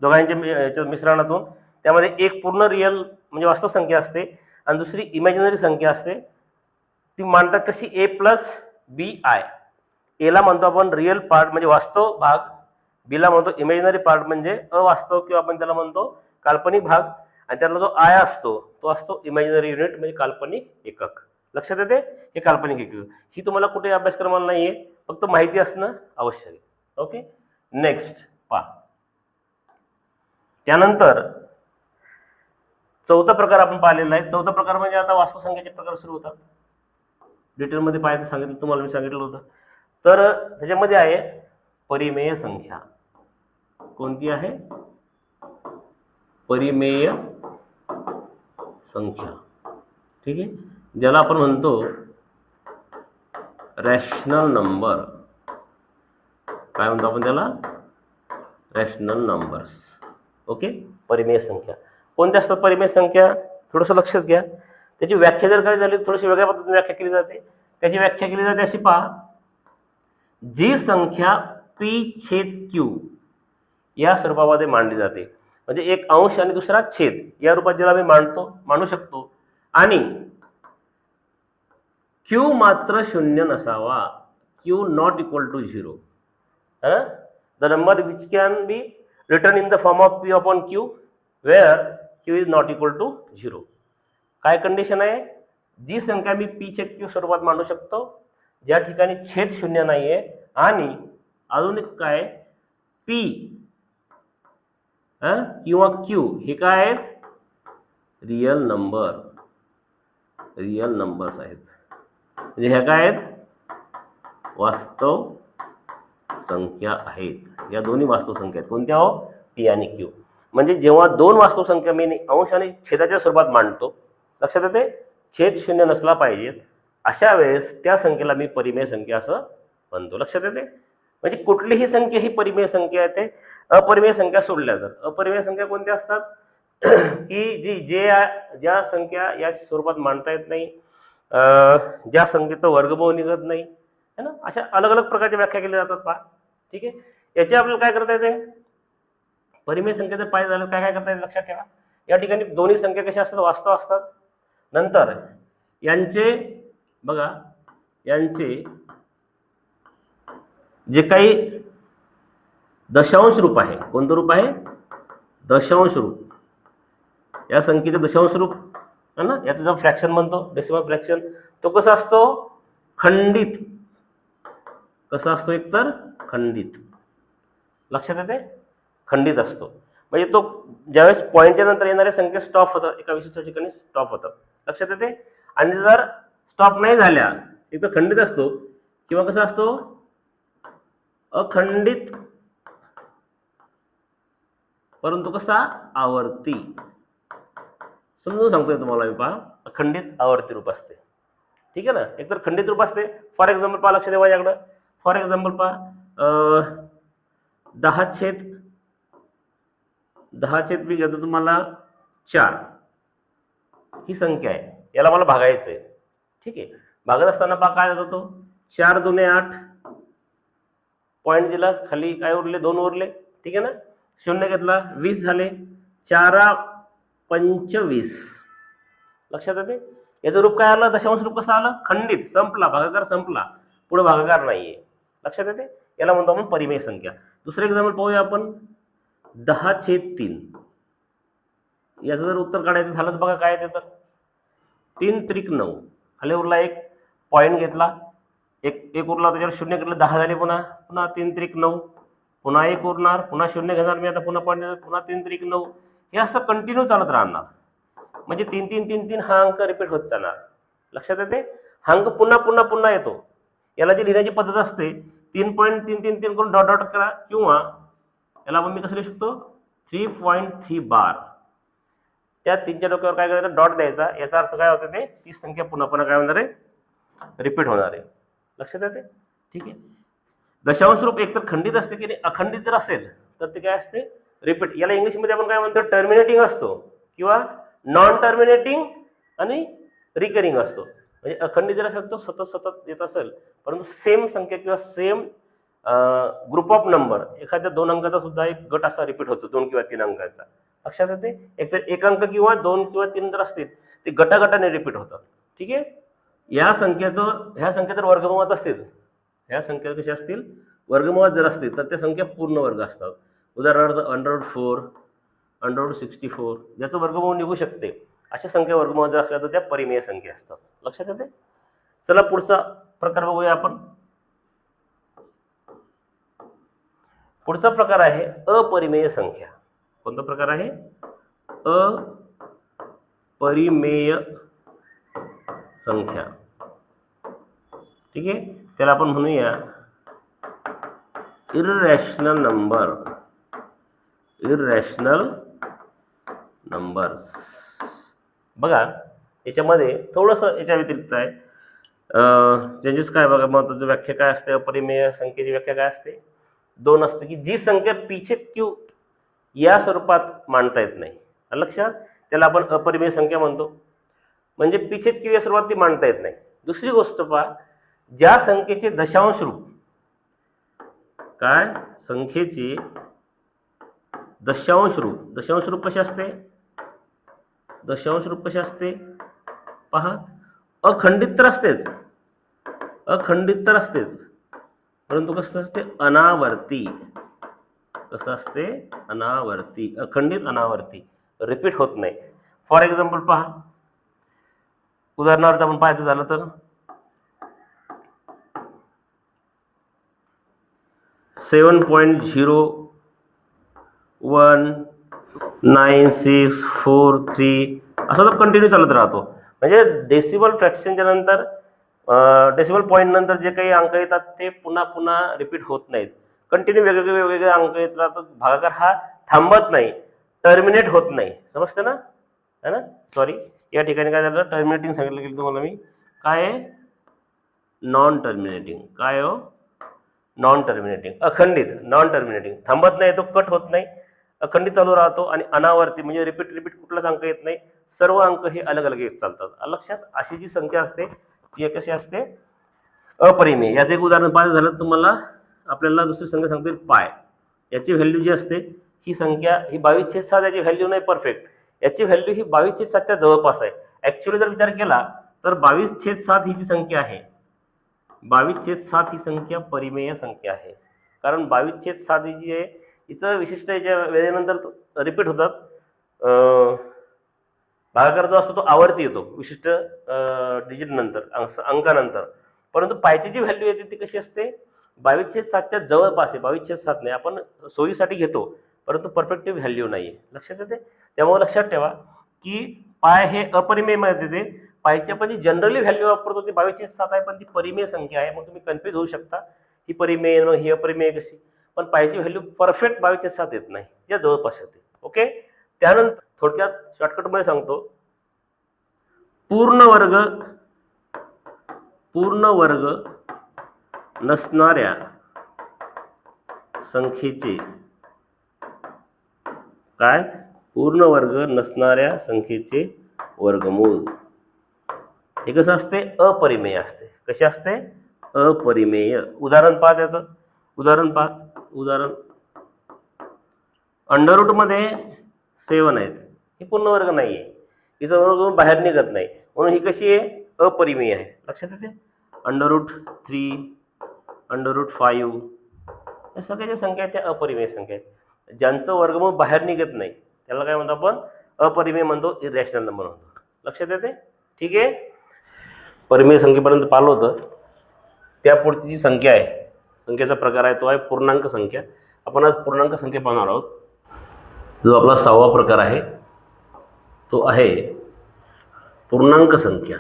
दोघांच्या मिश्रणातून, त्यामध्ये एक पूर्ण रिअल म्हणजे वास्तव संख्या असते आणि दुसरी इमॅजिनरी संख्या असते. ती मांडतात कशी, ए प्लस बी आय. एला म्हणतो आपण रिअल पार्ट म्हणजे वास्तव भाग, बीला म्हणतो इमॅजिनरी पार्ट म्हणजे अवास्तव किंवा आपण त्याला म्हणतो काल्पनिक भाग, आणि त्यातला जो आय असतो तो असतो इमॅजिनरी युनिट म्हणजे काल्पनिक एकक. लक्षात येते, हे काल्पनिक एकक. ही तुम्हाला कुठे अभ्यासक्रमाला नाहीये, फक्त माहिती असणं आवश्यक आहे. ओके, नेक्स्ट पहा. त्यानंतर चौथा प्रकार आपण पाहिलेला आहे. चौथा प्रकार म्हणजे आता वास्तव संख्येचे प्रकार सुरू होतात. डिटेलमध्ये पाहायचं सांगितलं तुम्हाला, मी सांगितलं होतं. तर त्याच्यामध्ये आहे परिमेय संख्या. कोणती आहे, परिमेय संख्या. ठीक आहे, ज्याला आपण म्हणतो रॅशनल नंबर. काय म्हणतो आपण त्याला, रॅशनल नंबर्स. ओके, परिमेय संख्या कोणत्या असतात परिमेय संख्या, थोडंसं लक्षात घ्या. त्याची व्याख्या जर काय झाली थोडीशी वेगळ्या पद्धतीने व्याख्या केली जाते. त्याची व्याख्या केली जाते अशी पहा, जी संख्या p/q या स्वरूपामध्ये मांडली जाते, म्हणजे एक अंश आणि दुसरा छेद या रूपात ज्याला मी मांडू शकतो, आणि q मात्र शून्य नसावा, q not equal to 0. The number which can be written in the form of p/q where q is not equal to 0. काय कंडिशन आहे, जी संख्या मी p/q स्वरूपात मांडू शकतो ज्या ठिकाणी छेद शून्य नाहीये, आणि अजून एक काय p किंवा q हे काय आहेत, रिअल नंबर्स आहेत. म्हणजे ह्या काय आहेत, वास्तव संख्या आहेत. या दोन्ही वास्तव संख्या आहेत. कोणत्या हो, p आणि q. म्हणजे जेव्हा दोन वास्तव संख्या मी अंश आणि छेदाच्या स्वरूपात मांडतो, लक्षात येते, छेद शून्य नसला पाहिजे, अशा वेळेस त्या संख्येला मी परिमेय संख्या असं म्हणतो. लक्षात येते, म्हणजे कुठलीही संख्या ही परिमेय संख्या येते, अपरिमेय संख्या सोडल्या तर. अपरिमेय संख्या कोणत्या असतात की ज्या संख्या या स्वरूपात मांडता येत नाही, ज्या संख्येचं वर्गमूळ निघत नाही, है ना, अशा अलग अलग प्रकारच्या व्याख्या केल्या जातात पहा. ठीक आहे, याचे आपल्याला काय करता येते, परिमेय संख्या जर पाहिजे झालं काय काय करता येते लक्षात ठेवा. या ठिकाणी दोन्ही संख्या कशा असतात, वास्तव असतात. नंतर यांचे बघा, यांचे जे काही दशांश रूप आहे, कोणतं रूप आहे, दशांश रूप. या संख्येचे दशांश रूप है ना, याचा जो फ्रॅक्शन म्हणतो डेसिमल फ्रॅक्शन, तो कसा असतो, खंडित. कसा असतो, एकतर खंडित. लक्षात येते, खंडित असतो. म्हणजे तो ज्यावेळेस पॉईंटच्या नंतर येणाऱ्या संख्या स्टॉप होतात, एका विशिष्ट ठिकाणी स्टॉप होतात. लक्षात येते, आणि जर स्टॉप नाही झाल्या एक तर खंडित असतो, किंवा कसा असतो, अखंडित, परंतु कसा, आवर्ती. समजून सांगतोय तुम्हाला मी पहा, अखंडित आवर्ती रूप असते. ठीक आहे ना, एकतर खंडित रूप असते. फॉर एक्झाम्पल पहा, लक्ष द्या माझ्याकडं. फॉर एक्झाम्पल पहा, 10 मी घेतो तुम्हाला 4 ही संख्या आहे, याला मला भागायचं आहे. ठीक आहे, भागत असताना पहा काय होतो, 4 दुने 8, पॉईंट दिला, खाली काय उरले, 2 उरले. ठीक आहे ना, शून्य घेतला, 20 झाले, 4 पंच 20. लक्षात येते, याचं रूप काय आलं, दशांश रूप कसं आलं, खंडित, संपला, भागाकार संपला, पुढे भागाकार नाहीये. लक्षात येते, याला म्हणतो आपण परिमेय संख्या. दुसरं एक्झाम्पल पाहूया आपण, 10/3. याचं जर उत्तर काढायचं झालं तर बघा काय येतं, 3 त्रिक 9, खाली उरला एक, पॉईंट घेतला, एक उरला, त्याच्यावर शून्य घेतलं, 10 झाले, पुन्हा 3 त्रिक 9, पुन्हा एक उरणार, पुन्हा शून्य घेणार मी आता, पुन्हा पॉईंट देणार, पुन्हा 3 त्रिक 9. हे असं कंटिन्यू चालत राहणार. म्हणजे 3 3 3 3 हा अंक रिपीट होत जाणार. लक्षात येते, हा अंक पुन्हा पुन्हा पुन्हा येतो. याला जी लिहिण्याची पद्धत असते, 3.333 करून डॉट डॉट करा, किंवा याला आपण मी कसं लिहू शकतो, 3.3 बार. त्या 3च्या डोक्यावर काय करायचं, डॉट द्यायचा. याचा अर्थ काय होतं, ते तीच संख्या पुन्हा पुन्हा काय होणार आहे, रिपीट होणार आहे. लक्षात येते? ठीक आहे. दशांश रूप एकतर खंडित असते की अखंडित जर असेल तर ते काय असते, रिपीट. याला इंग्लिशमध्ये आपण काय म्हणतो, टर्मिनेटिंग असतो किंवा नॉन टर्मिनेटिंग आणि रिकरिंग असतो. म्हणजे अखंडित जर असेल तो सतत सतत येत असेल, परंतु सेम संख्या किंवा सेम ग्रुप ऑफ नंबर, एखाद्या 2 अंकाचा सुद्धा एक गट असा रिपीट होतो, 2 किंवा 3 अंकाचा. लक्षात येते? एकतर 1 अंक किंवा 2 किंवा 3 जर असतील ते गटागटाने रिपीट होतात. ठीक आहे. ह्या संख्या जर वर्गमुळात असतील, ह्या संख्या कशा असतील, वर्गमुळात जर असतील तर त्या संख्या पूर्ण वर्ग असतात. उदाहरणार्थ √4, √64 ज्याचं वर्गमूळ निघू शकते, अशा संख्या वर्गमुळात जर असल्या तर त्या परिमेय संख्या असतात. लक्षात येते? चला पुढचा प्रकार बघूया आपण. पुढचा प्रकार आहे अपरिमेय संख्या. कोणता प्रकार आहे? अपरिमेय संख्या. ठीक आहे. त्याला आपण म्हणूया इररॅशनल नंबर. इररॅशनल नंबर्स. बघा याच्यामध्ये थोडंसं याच्या व्यतिरिक्त आहे. चेंजेस काय बघा, महत्वाची व्याख्या काय असते, अपरिमेय संख्येची व्याख्या काय असते, 2 असते की जी संख्या पीछे क्यू या स्वरूपात मांडता येत नाही. लक्षात? त्याला आपण अपरिमेय संख्या म्हणतो. म्हणजे पीछे क्यू या स्वरूपात ती मांडता येत नाही. दुसरी गोष्ट पहा, ज्या संख्येचे दशांश रूप, काय संख्येचे दशांश रूप कसे असते, दशांश रूप कसे असते पहा, अखंडित तर असतेच, अखंडित तर असतेच, परंतु कसं असते, अनावर्ती. कसं असते, अनावर्ती. अखंडित अनावर्ती, रिपीट होत नाही. फॉर एक्झाम्पल पहा, उदाहरणार्थ आपण पाहायचं झालं तर 7.019643 असा तो कंटिन्यू चालत राहतो. म्हणजे डेसिमल फ्रॅक्शनच्या नंतर, डेसिमल पॉईंट नंतर जे काही अंक येतात ते पुन्हा पुन्हा रिपीट होत नाहीत. कंटिन्यू वेगवेगळे अंक येत राहतात. भागाकार हा थांबत नाही, टर्मिनेट होत नाही. समजतं ना? है ना? सॉरी, या ठिकाणी काय झालं, टर्मिनेटिंग सांगितलं गेलं तुम्हाला मी. काय आहे? Non terminating. काय हो? Non terminating. अखंडित, नॉन टर्मिनेटिंग. थांबत नाही, तो कट होत नाही, अखंडित चालू राहतो. आणि अनावर्ती म्हणजे रिपीट कुठलाच अंक येत नाही, सर्व अंक हे अलग अलग येत चालतात. लक्षात? अशी जी संख्या असते ती कशी असते, अपरिमेय. याचं एक उदाहरण पाहायचं झालं तुम्हाला, आपल्याला दुसरी संख्या सांगते पाय. याची व्हॅल्यू जी असते, ही संख्या ही 22/7, याची व्हॅल्यू नाही परफेक्ट, याची व्हॅल्यू ही 22/7च्या जवळपास आहे. ऍक्च्युअली जर विचार केला तर 22/7 ही जी संख्या आहे, 22/7 ही संख्या परिमेय संख्या आहे. कारण 22/7 ही जी आहे हिचं विशिष्ट याच्या वेळेनंतर रिपीट होतात. भागाकार जो असतो तो आवर्ती येतो विशिष्ट डिजिट नंतर, अंकानंतर. परंतु पायची जी व्हॅल्यू येते ती कशी असते, 22/7च्या जवळपास आहे. 22/7 नाही, आपण सोयीसाठी घेतो, परंतु परफेक्ट व्हॅल्यू नाही आहे. लक्षात येते? त्यामुळे लक्षात ठेवा की पाय हे अपरिमेय मध्ये येते. पायची आपण जी जनरली व्हॅल्यू वापरतो ती 22/7 आहे, पण ती परिमेय संख्या आहे. मग तुम्ही कन्फ्युज होऊ शकता, ही परिमेय ही अपरिमेय कशी. पण पायची व्हॅल्यू परफेक्ट 22/7 येत नाही, या जवळपास येते. ओके. त्यानंतर थोडक्यात शॉर्टकटमध्ये सांगतो, पूर्ण वर्ग नसणाऱ्या संख्येचे, काय, पूर्ण वर्ग नसणाऱ्या संख्येचे वर्गमूळ हे कसं असते, अपरिमेय असते. कसे असते, अपरिमेय. उदाहरण पहा, त्याचं उदाहरण अंडररूट मध्ये 7 आहेत, हे पूर्ण वर्ग नाहीये, हिचं वर्ग बाहेर निघत नाही, म्हणून ही कशी आहे, अपरिमेय आहे. लक्षात येते? √3, √5 या सगळ्या ज्या संख्या आहेत त्या अपरिमेय संख्या आहेत. ज्यांचं वर्गमूळ बाहेर निघत नाही त्याला काय म्हणतो आपण, अपरिमेय म्हणतो, इरॅशनल नंबर म्हणतो. लक्षात येते? ठीक आहे. परिमेय संख्येपर्यंत पाहिलं होतं. त्या पुढची जी संख्या आहे, संख्येचा प्रकार आहे तो आहे पूर्णांक संख्या. आपण आज पूर्णांक संख्या पाहणार आहोत. जो आपला 6वा प्रकार आहे तो आहे पूर्णांक संख्या.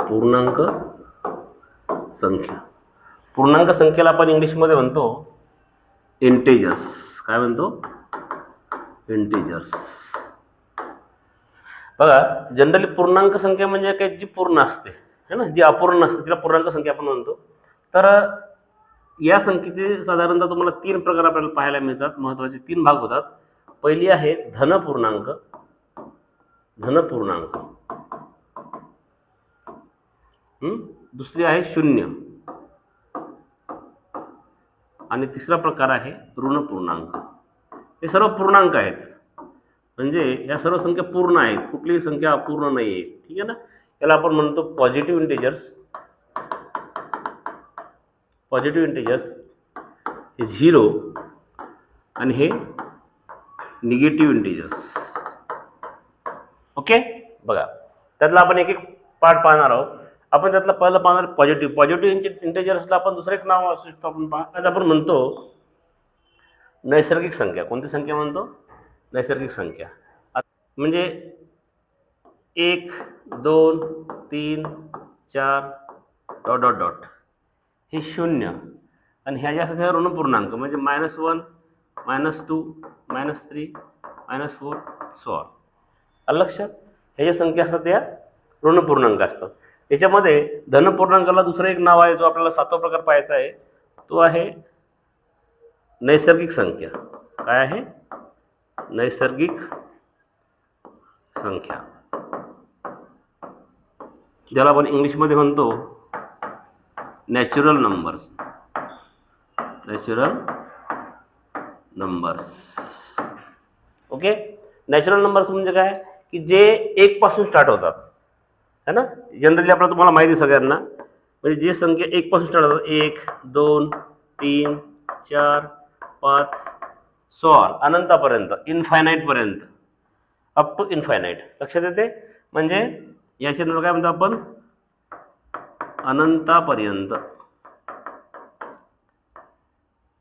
पूर्णांक संख्या. पूर्णांक संख्येला आपण इंग्लिशमध्ये म्हणतो इंटेजर्स. काय म्हणतो? इंटिजर्स. बघा, जनरली पूर्णांक संख्या म्हणजे काय, जी पूर्ण असते है ना, जी अपूर्ण नसते तिला पूर्णांक संख्या आपण म्हणतो. तर या संख्येचे साधारणतः तुम्हाला 3 प्रकार आपल्याला पाहायला मिळतात. महत्त्वाचे 3 भाग होतात. पहिली आहे धनपूर्णांक. दुसरी आहे शून्य आणि तिसरा प्रकार आहे ऋण पूर्णांक. हे सर्व पूर्णांक आहेत, म्हणजे या सर्व संख्या पूर्ण आहेत, कुठलीही संख्या अपूर्ण नाही आहे. ठीक आहे ना. याला आपण म्हणतो पॉझिटिव्ह इंटिजर्स. पॉझिटिव्ह इंटिजर्स हे 0 आणि हे निगेटिव्ह इंटिजर्स. ओके. बघा, त्यातला आपण एक एक पार्ट पाहणार आहोत. आपण त्यातलं पहिलं पाहणार पॉझिटिव्ह इंटिजर्सला आपण दुसरं एक नाव असू शकतो. आपण आज आपण म्हणतो नैसर्गिक संख्या. कोणती संख्या म्हणतो? नैसर्गिक संख्या. म्हणजे 1 2 3 4 डॉट डॉट डॉट हे 0 आणि ह्या ज्या असतात ऋण पूर्णांक, म्हणजे -1 -2 -3 -4 सो ऑन. आलं लक्षात? ह्या ज्या संख्या असतात त्या ऋण पूर्णांक असतात. याच्यामध्ये धनपूर्णांकाला दुसरं एक नाव आहे, जो आपल्याला 7वा प्रकार पाहायचा आहे. तो आहे नैसर्गिक संख्या. काय आहे? नैसर्गिक संख्या, ज्याला आपण इंग्लिशमध्ये म्हणतो natural numbers. Okay. Natural numbers म्हणजे काय की जे 1 पासून स्टार्ट होतात है ना. जनरली आपल्याला तुम्हाला माहिती सगळ्यांना, म्हणजे जे संख्या 1 पासून स्टार्ट होतात, 1 2 3 4 5 सो ऑन, अनंतापर्यंत, इनफायनाईट पर्यंत, अप टू इनफायनाईट. लक्षात येते? म्हणजे याच्या नंतर काय म्हणतो आपण? अनंतापर्यंत.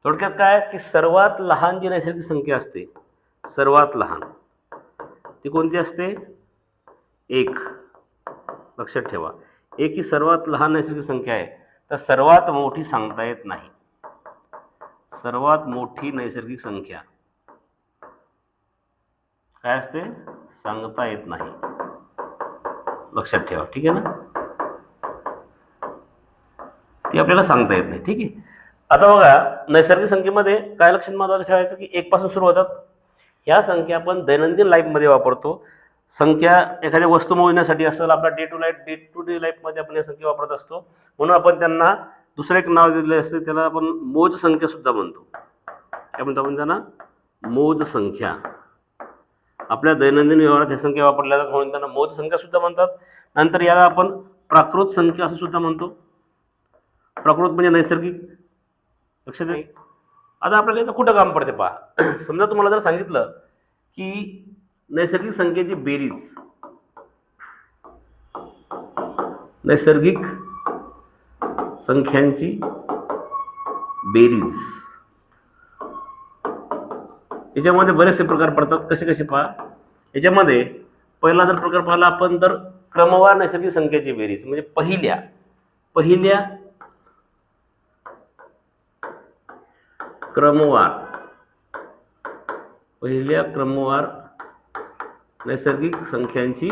थोडक्यात काय की सर्वात लहान जी नैसर्गिक संख्या असते, सर्वात लहान ती कोणती असते? 1. लक्षात ठेवा, 1 ही सर्वात लहान नैसर्गिक संख्या आहे. तर सर्वात मोठी सांगता येत नाही. सर्वात मोठी नैसर्गिक संख्या काय असते? सांगता येत नाही. लक्षात ठेवा. ठीक आहे ना. ती आपल्याला सांगता येत नाही. ठीक आहे. आता बघा, नैसर्गिक संख्येमध्ये काय लक्षात महत्त्वाचं ठेवायचं की 1 पासून सुरू होतात. ह्या संख्या आपण दैनंदिन लाईफमध्ये वापरतो. संख्या एखाद्या वस्तू मोजण्यासाठी असेल, आपला डे टू डे लाईफमध्ये आपण या संख्या वापरत असतो. म्हणून आपण त्यांना दुसरं एक नाव दिलेले असते, त्याला आपण मोज संख्या सुद्धा म्हणतो. काय म्हणतो आपण त्यांना? मोज संख्या. आपल्या दैनंदिन व्यवहारात ह्या संख्या वापरल्या जातात, म्हणून त्यांना मोज संख्या सुद्धा म्हणतात. नंतर याला आपण प्राकृत संख्या असं सुद्धा म्हणतो. प्राकृत म्हणजे नैसर्गिक. लक्षात आहे? आता आपल्याला याचं कुठं काम पडते पहा. समजा तुम्हाला जर सांगितलं की नैसर्गिक संख्येची बेरीज, नैसर्गिक संख्यांची बेरीज, याच्यामध्ये बरेचसे प्रकार पडतात. कसे कसे पहा. याच्यामध्ये पहिला जर प्रकार पाहिला आपण, तर क्रमवार नैसर्गिक संख्येची बेरीज, म्हणजे पहिल्या क्रमवार नैसर्गिक संख्यांची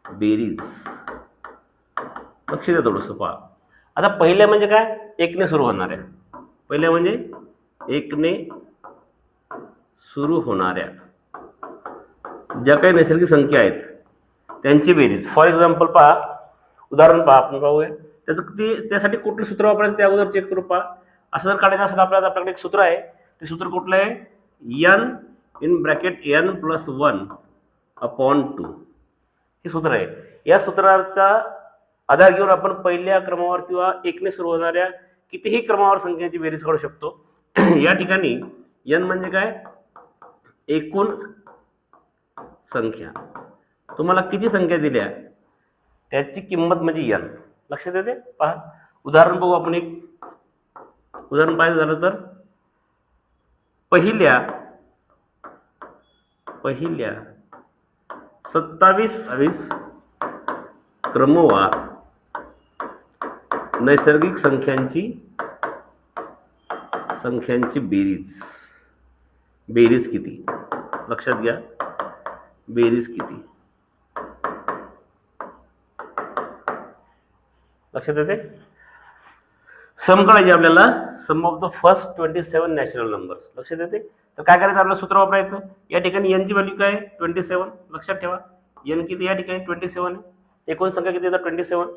बेरीज. लक्ष द्या थोडंसं पहा. आता पहिल्या म्हणजे काय? 1 ने सुरू होणाऱ्या. पहिल्या म्हणजे 1 ने सुरू होणाऱ्या ज्या काही नैसर्गिक संख्या आहेत त्यांची बेरीज. फॉर एक्झाम्पल पहा, उदाहरण पहा, आपण पाहूया. त्यासाठी कुठलं सूत्र वापरायचं ते अगोदर चेक करू. पहा, असं जर काढायचं असेल आपल्याकडे एक सूत्र आहे. ते सूत्र कुठलं आहे? n इन ब्रॅकेट n + 1/2 हे सूत्र आहे. या सूत्राचा आधार घेऊन आपण पहिल्या क्रमावर किंवा 1 ने सुरू होणाऱ्या कितीही क्रमावर संख्यांची बेरीज काढू शकतो. या ठिकाणी n म्हणजे काय? एकूण संख्या. तुम्हाला किती संख्या दिल्या त्याची किंमत म्हणजे n. लक्षात येते? पहा, उदाहरण बघू आपण. एक उदाहरण पाहिजे झालं तर, पहिल्या 27 क्रमवार नैसर्गिक संख्यांची बेरीज किती? लक्षात घ्या बेरीज किती, लक्षात येते. सम काढायचे आपल्याला, sum of the first 27 natural numbers. लक्षात येते. तर काय करायचं आपल्याला, सूत्र वापरायचं. या ठिकाणी n ची व्हॅल्यू काय आहे 27. लक्षात ठेवा n किती, या ठिकाणी 27 आहे. एकूण संख्या किती येतात 27.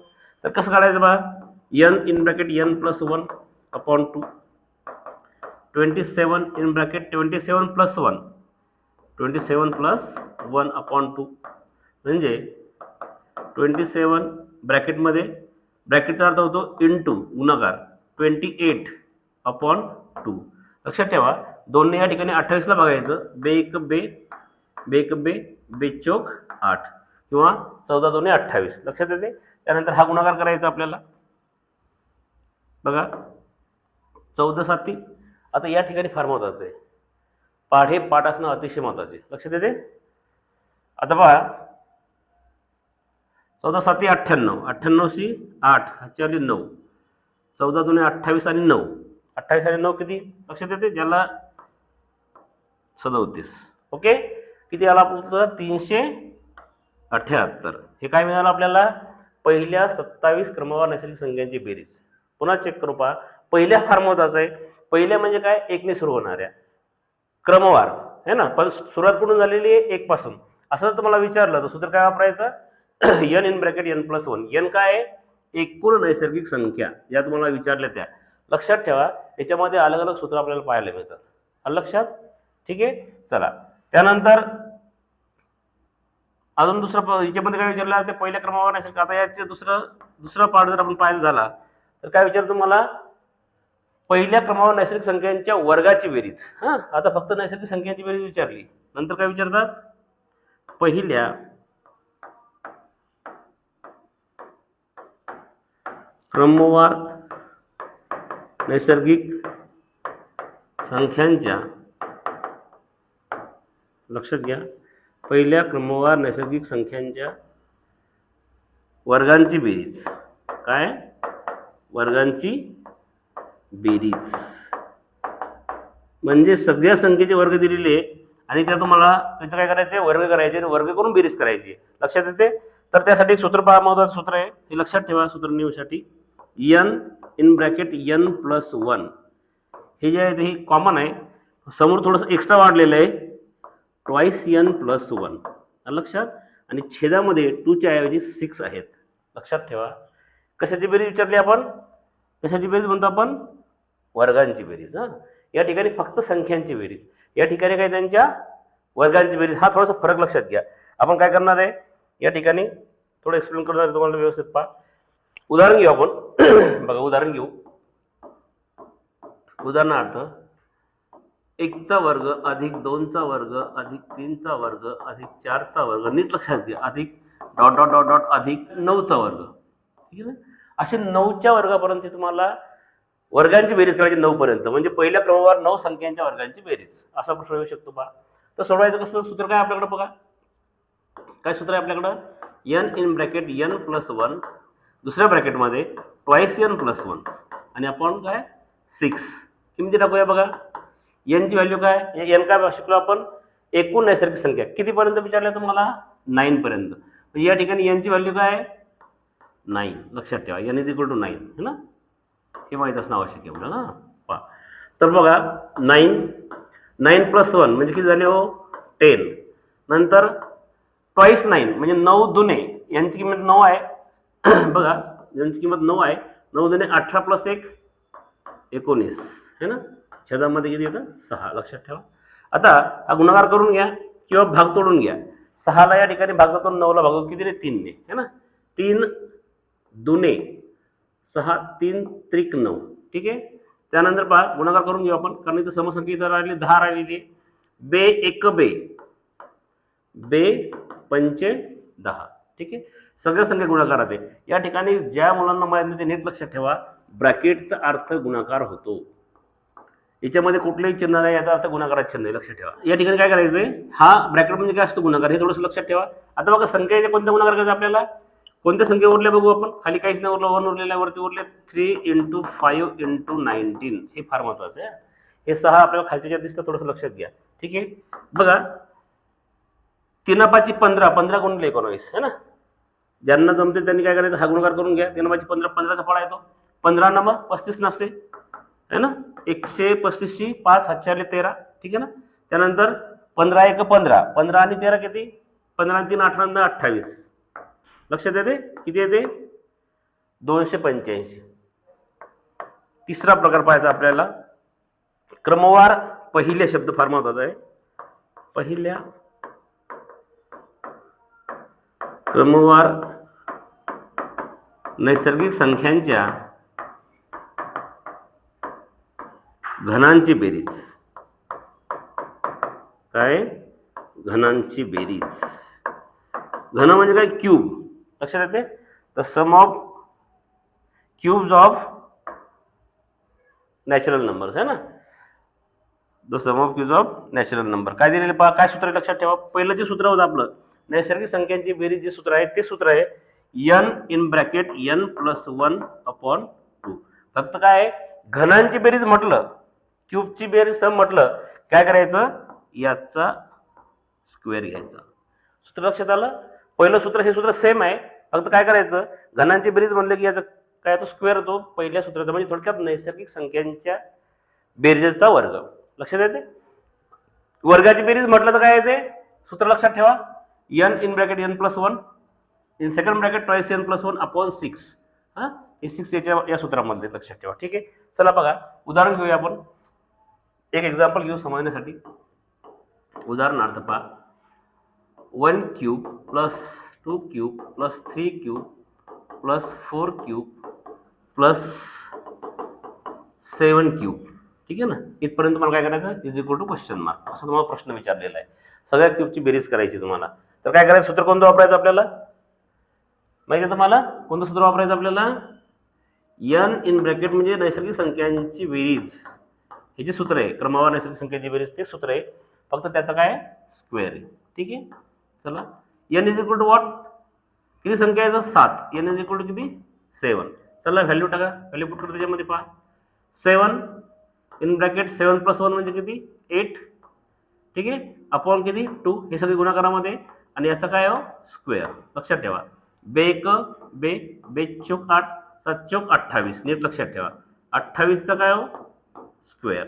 तर कसं काढायचं बघा, n in bracket n plus 1 upon 2, 27 in bracket 27 plus 1, 27 plus 1 upon 2, म्हणजे 27 ब्रॅकेटमध्ये, ब्रॅकेटचा अर्थ होतो इंटू गुणाकार 28 अपॉन 2. लक्षात ठेवा दोनने या ठिकाणी 28ला बघायचं, बे एक बे, बे एक बे, बे चौक 8 किंवा 14 दोन्ही 28. लक्षात येते. त्यानंतर हा गुणाकार करायचा आपल्याला बघा 14 साती. आता या ठिकाणी फार महत्वाचं आहे, पाढ हे पाठ असणं अतिशय महत्वाचे. लक्षात येते. आता पहा 14 साती 98, 98 शी 8 हाची 9, 14 दोन्ही 28 आणि 9, 28 आणि 9 किती लक्षात येते, ज्याला 37. ओके, किती आला उत्तर 378. हे काय मिळालं आपल्याला, पहिल्या 27 क्रमवार नैसर्गिक संख्यांची बेरीज. पुन्हा चेक करू पहा, पहिल्या फार महत्वाचं आहे. पहिल्या म्हणजे काय, एकने सुरू होणाऱ्या क्रमवार है ना, पण सुरुवात कुठून झालेली आहे 1 पासून. असं तुम्हाला विचारलं तर सूत्र काय वापरायचं, n in bracket n plus 1. n काय आहे, एकूण नैसर्गिक संख्या या तुम्हाला विचारल्या त्या. लक्षात ठेवा याच्यामध्ये अलग अलग सूत्र आपल्याला पाहायला मिळतात. लक्षात, ठीक आहे. चला त्यानंतर अजून दुसरं याच्यामध्ये काय विचारलं, ते पहिल्या क्रमावर नैसर्गिक. आता याचे दुसरा पार्ट जर आपण पाहायचा झाला तर काय विचारतो तुम्हाला, पहिल्या क्रमावर नैसर्गिक संख्यांच्या वर्गाची बेरीज. आता फक्त नैसर्गिक संख्यांची बेरीज विचारली. नंतर काय विचारतात, पहिल्या क्रमवार नैसर्गिक संख्यांच्या, लक्षात घ्या, पहिल्या क्रमवार नैसर्गिक संख्यांच्या वर्गांची बेरीज. काय, वर्गांची बेरीज म्हणजे सगळ्या संख्येचे वर्ग दिलेले आणि त्या तुम्हाला त्याचं काय करायचे, वर्ग करायचे आणि वर्ग करून बेरीज करायची. लक्षात येते. तर त्यासाठी एक सूत्र पहा, महत्वाचं सूत्र आहे हे, लक्षात ठेवा. सूत्र निवडण्यासाठी n in bracket n plus 1 हे जे आहे ते कॉमन आहे, समोर थोडंसं एक्स्ट्रा वाढलेलं आहे, ट्वाईस n प्लस 1. लक्षात, आणि छेदामध्ये 2 च्या ऐवजी 6 आहेत. लक्षात ठेवा. कशाची बेरीज विचारली आपण, कशाची बेरीज म्हणतो आपण, वर्गांची बेरीज. या ठिकाणी फक्त संख्यांची बेरीज, या ठिकाणी काय त्यांच्या वर्गांची बेरीज. हा थोडासा फरक लक्षात घ्या. आपण काय करणार आहे या ठिकाणी थोडं एक्सप्लेन करणार आहे तुम्हाला व्यवस्थित. पहा उदाहरण घेऊ आपण. बघा उदाहरण घेऊ. उदाहरणार्थ 1 चा वर्ग अधिक 2 चा वर्ग अधिक 3 चा वर्ग अधिक 4 चा वर्ग, नीट लक्षात घ्या, अधिक डॉट डॉट डॉट डॉट अधिक 9 चा वर्ग. ठीक आहे ना. असे 9च्या वर्गापर्यंत तुम्हाला वर्गांची बेरीज करायची 9 पर्यंत, म्हणजे पहिल्या क्रमावर 9 संख्यांच्या वर्गांची बेरीज. असा प्रश्न येऊ शकतो पहा. तर सोडवायचं कसं, सूत्र काय आपल्याकडे बघा, काय सूत्र आहे आपल्याकडं, n in bracket n plus 1, दुसऱ्या ब्रॅकेटमध्ये ट्वाईस n प्लस 1 आणि आपण काय 6 किमती टाकूया. बघा n ची व्हॅल्यू काय, n काय शिकलो आपण, एकूण नैसर्गिक संख्या कितीपर्यंत विचारल्या तुम्हाला, 9 पर्यंत. म्हणजे या ठिकाणी n ची व्हॅल्यू काय 9. लक्षात ठेवा n इज इक्वल टू 9 है ना, हे माहीत असणं आवश्यक आहे आपल्याला. पहा तर बघा 9 प्लस 1 म्हणजे किती झाले हो 10. नंतर ट्वाईस 9 म्हणजे 9 दुने, यांची किंमत 9 आहे. बघा यांची किंमत 9 आहे. 9 दुने 18 प्लस 1 19 है ना, छेदामध्ये किती येतं 6. लक्षात ठेवा. आता हा गुणाकार करून घ्या किंवा भाग तोडून घ्या. 6ला या ठिकाणी भागातून 9ला भागतो कितीने 3 ने है ना, 3 दुने 6, 3 त्रिक 9. ठीक आहे. त्यानंतर पहा गुणाकार करून घेऊ आपण, कारण इथं समसंख्या इथं राहिली 10 राहिलेली. बे एक बे, बे पंचे 10. ठीक आहे. सगळ्या संख्या गुणाकारात आहे. या ठिकाणी ज्या मुलांना माहित नाही ते नीट लक्षात ठेवा, ब्रॅकेटचा अर्थ गुणाकार होतो. याच्यामध्ये कुठलेही चिन्ह नाही, याचा अर्थ गुणाकारात चिन्ह आहे. लक्षात ठेवा. या ठिकाणी काय करायचंय, हा ब्रॅकेट म्हणजे काय असतो गुणाकार, हे थोडंसं लक्षात ठेवा. आता बघा संख्येच्या कोणत्या गुणाकार करायचा आपल्याला, कोणत्या संख्या उरल्या बघू आपण. खाली काहीच नाही उरलं, 1 उरलेल्या, वरती उरले 3 × 5 × 19. हे फार महत्वाचं आहे. हे 6 आपल्याला खालच्या दिसतं, थोडंसं लक्षात घ्या. ठीक आहे. बघा 3×5 15, 15 गुणिले 19 है ना. ज्यांना जमते त्यांनी काय करायचं, हा गुणाकार करून घ्या. 3×5 15, 15चा फळा येतो. 15 नंबर 35 नसते है ना. 135 5 हातच्याले 13, ठीक आहे ना. त्यानंतर 15 1 15, 15 आणि 13 किती, 15 आणि 3 18 आणि 28. लक्षात येते किती येते, 285. तिसरा प्रकार पाहायचा आपल्याला, क्रमवार पहिल्या शब्द फार महत्वाचा आहे. पहिल्या क्रमवार नैसर्गिक संख्यांच्या घनांची बेरीज. काय, घनांची बेरीज. घन म्हणजे काय, क्यूब. लक्षात येते, the sum of cubes of natural numbers है ना. The sum of cubes of natural number. काय दिलेले पहा, काय सूत्र लक्षात ठेवा. पहिलं जे सूत्र होतं आपलं नैसर्गिक संख्यांची बेरीज, जे सूत्र आहे ते सूत्र आहे n इन ब्रॅकेट n + 1/2. फक्त काय, घनांची बेरीज म्हटलं, क्यूबची बेरीज सम म्हटलं, काय करायचं, याचा स्क्वेअर घ्यायचा. सूत्र लक्षात आलं. पहिलं सूत्र हे सूत्र सेम आहे, फक्त काय करायचं, घनांची बेरीज म्हणलं की याचा काय तो स्क्वेअर होतो पहिल्या सूत्राचा. म्हणजे थोडक्यात नैसर्गिक संख्यांच्या बेरीजचा वर्ग. लक्षात येते. वर्गाची बेरीज म्हटलं तर काय येते, सूत्र लक्षात ठेवा, n in bracket n + 1 in second bracket twice n + 1/6. हा, हे 6 या सूत्रामध्ये लक्षात ठेवा. ठीक आहे. चला बघा उदाहरण घेऊया आपण. एक एक्झाम्पल घेऊ समजण्यासाठी. उदाहरणार्थ पहा, 1 cube + 2 cube + 3 cube + 4 cube + 7 cube. ठीक आहे ना. इथपर्यंत मला काय करायचं, is equal to question mark, असं तुम्हाला प्रश्न विचारलेला आहे. सगळ्या क्यूबची बेरीज करायची तुम्हाला. तर काय करायचं, सूत्र कोणतं वापरायचं आपल्याला माहिती आहे तुम्हाला. कोणतं सूत्र वापरायचं आपल्याला, n इन ब्रॅकेट म्हणजे नैसर्गिक संख्यांची बेरीज. हे जे सूत्र आहे क्रमवार नैसर्गिक संख्यांची बेरीज, ते सूत्र आहे, फक्त त्याचं काय स्क्वेअर आहे. ठीक आहे. चला, n is equal to what, किती संख्या आहे, 7. n इज इक्वल टू किती, 7. चला व्हॅल्यू टाका, व्हॅल्यू पुट करू त्याच्यामध्ये. पहा 7 इन ब्रॅकेट 7 + 1 म्हणजे किती, 8. ठीक आहे. अपॉन किती, 2. हे सगळे गुणाकारामध्ये, आणि याचा काय हो, स्क्वेअर. लक्षात ठेवा. 2 1 2, 2 चौक 8, 7 चौक 28. नीट लक्षात ठेवा. 28चा काय हो, स्क्वेअर.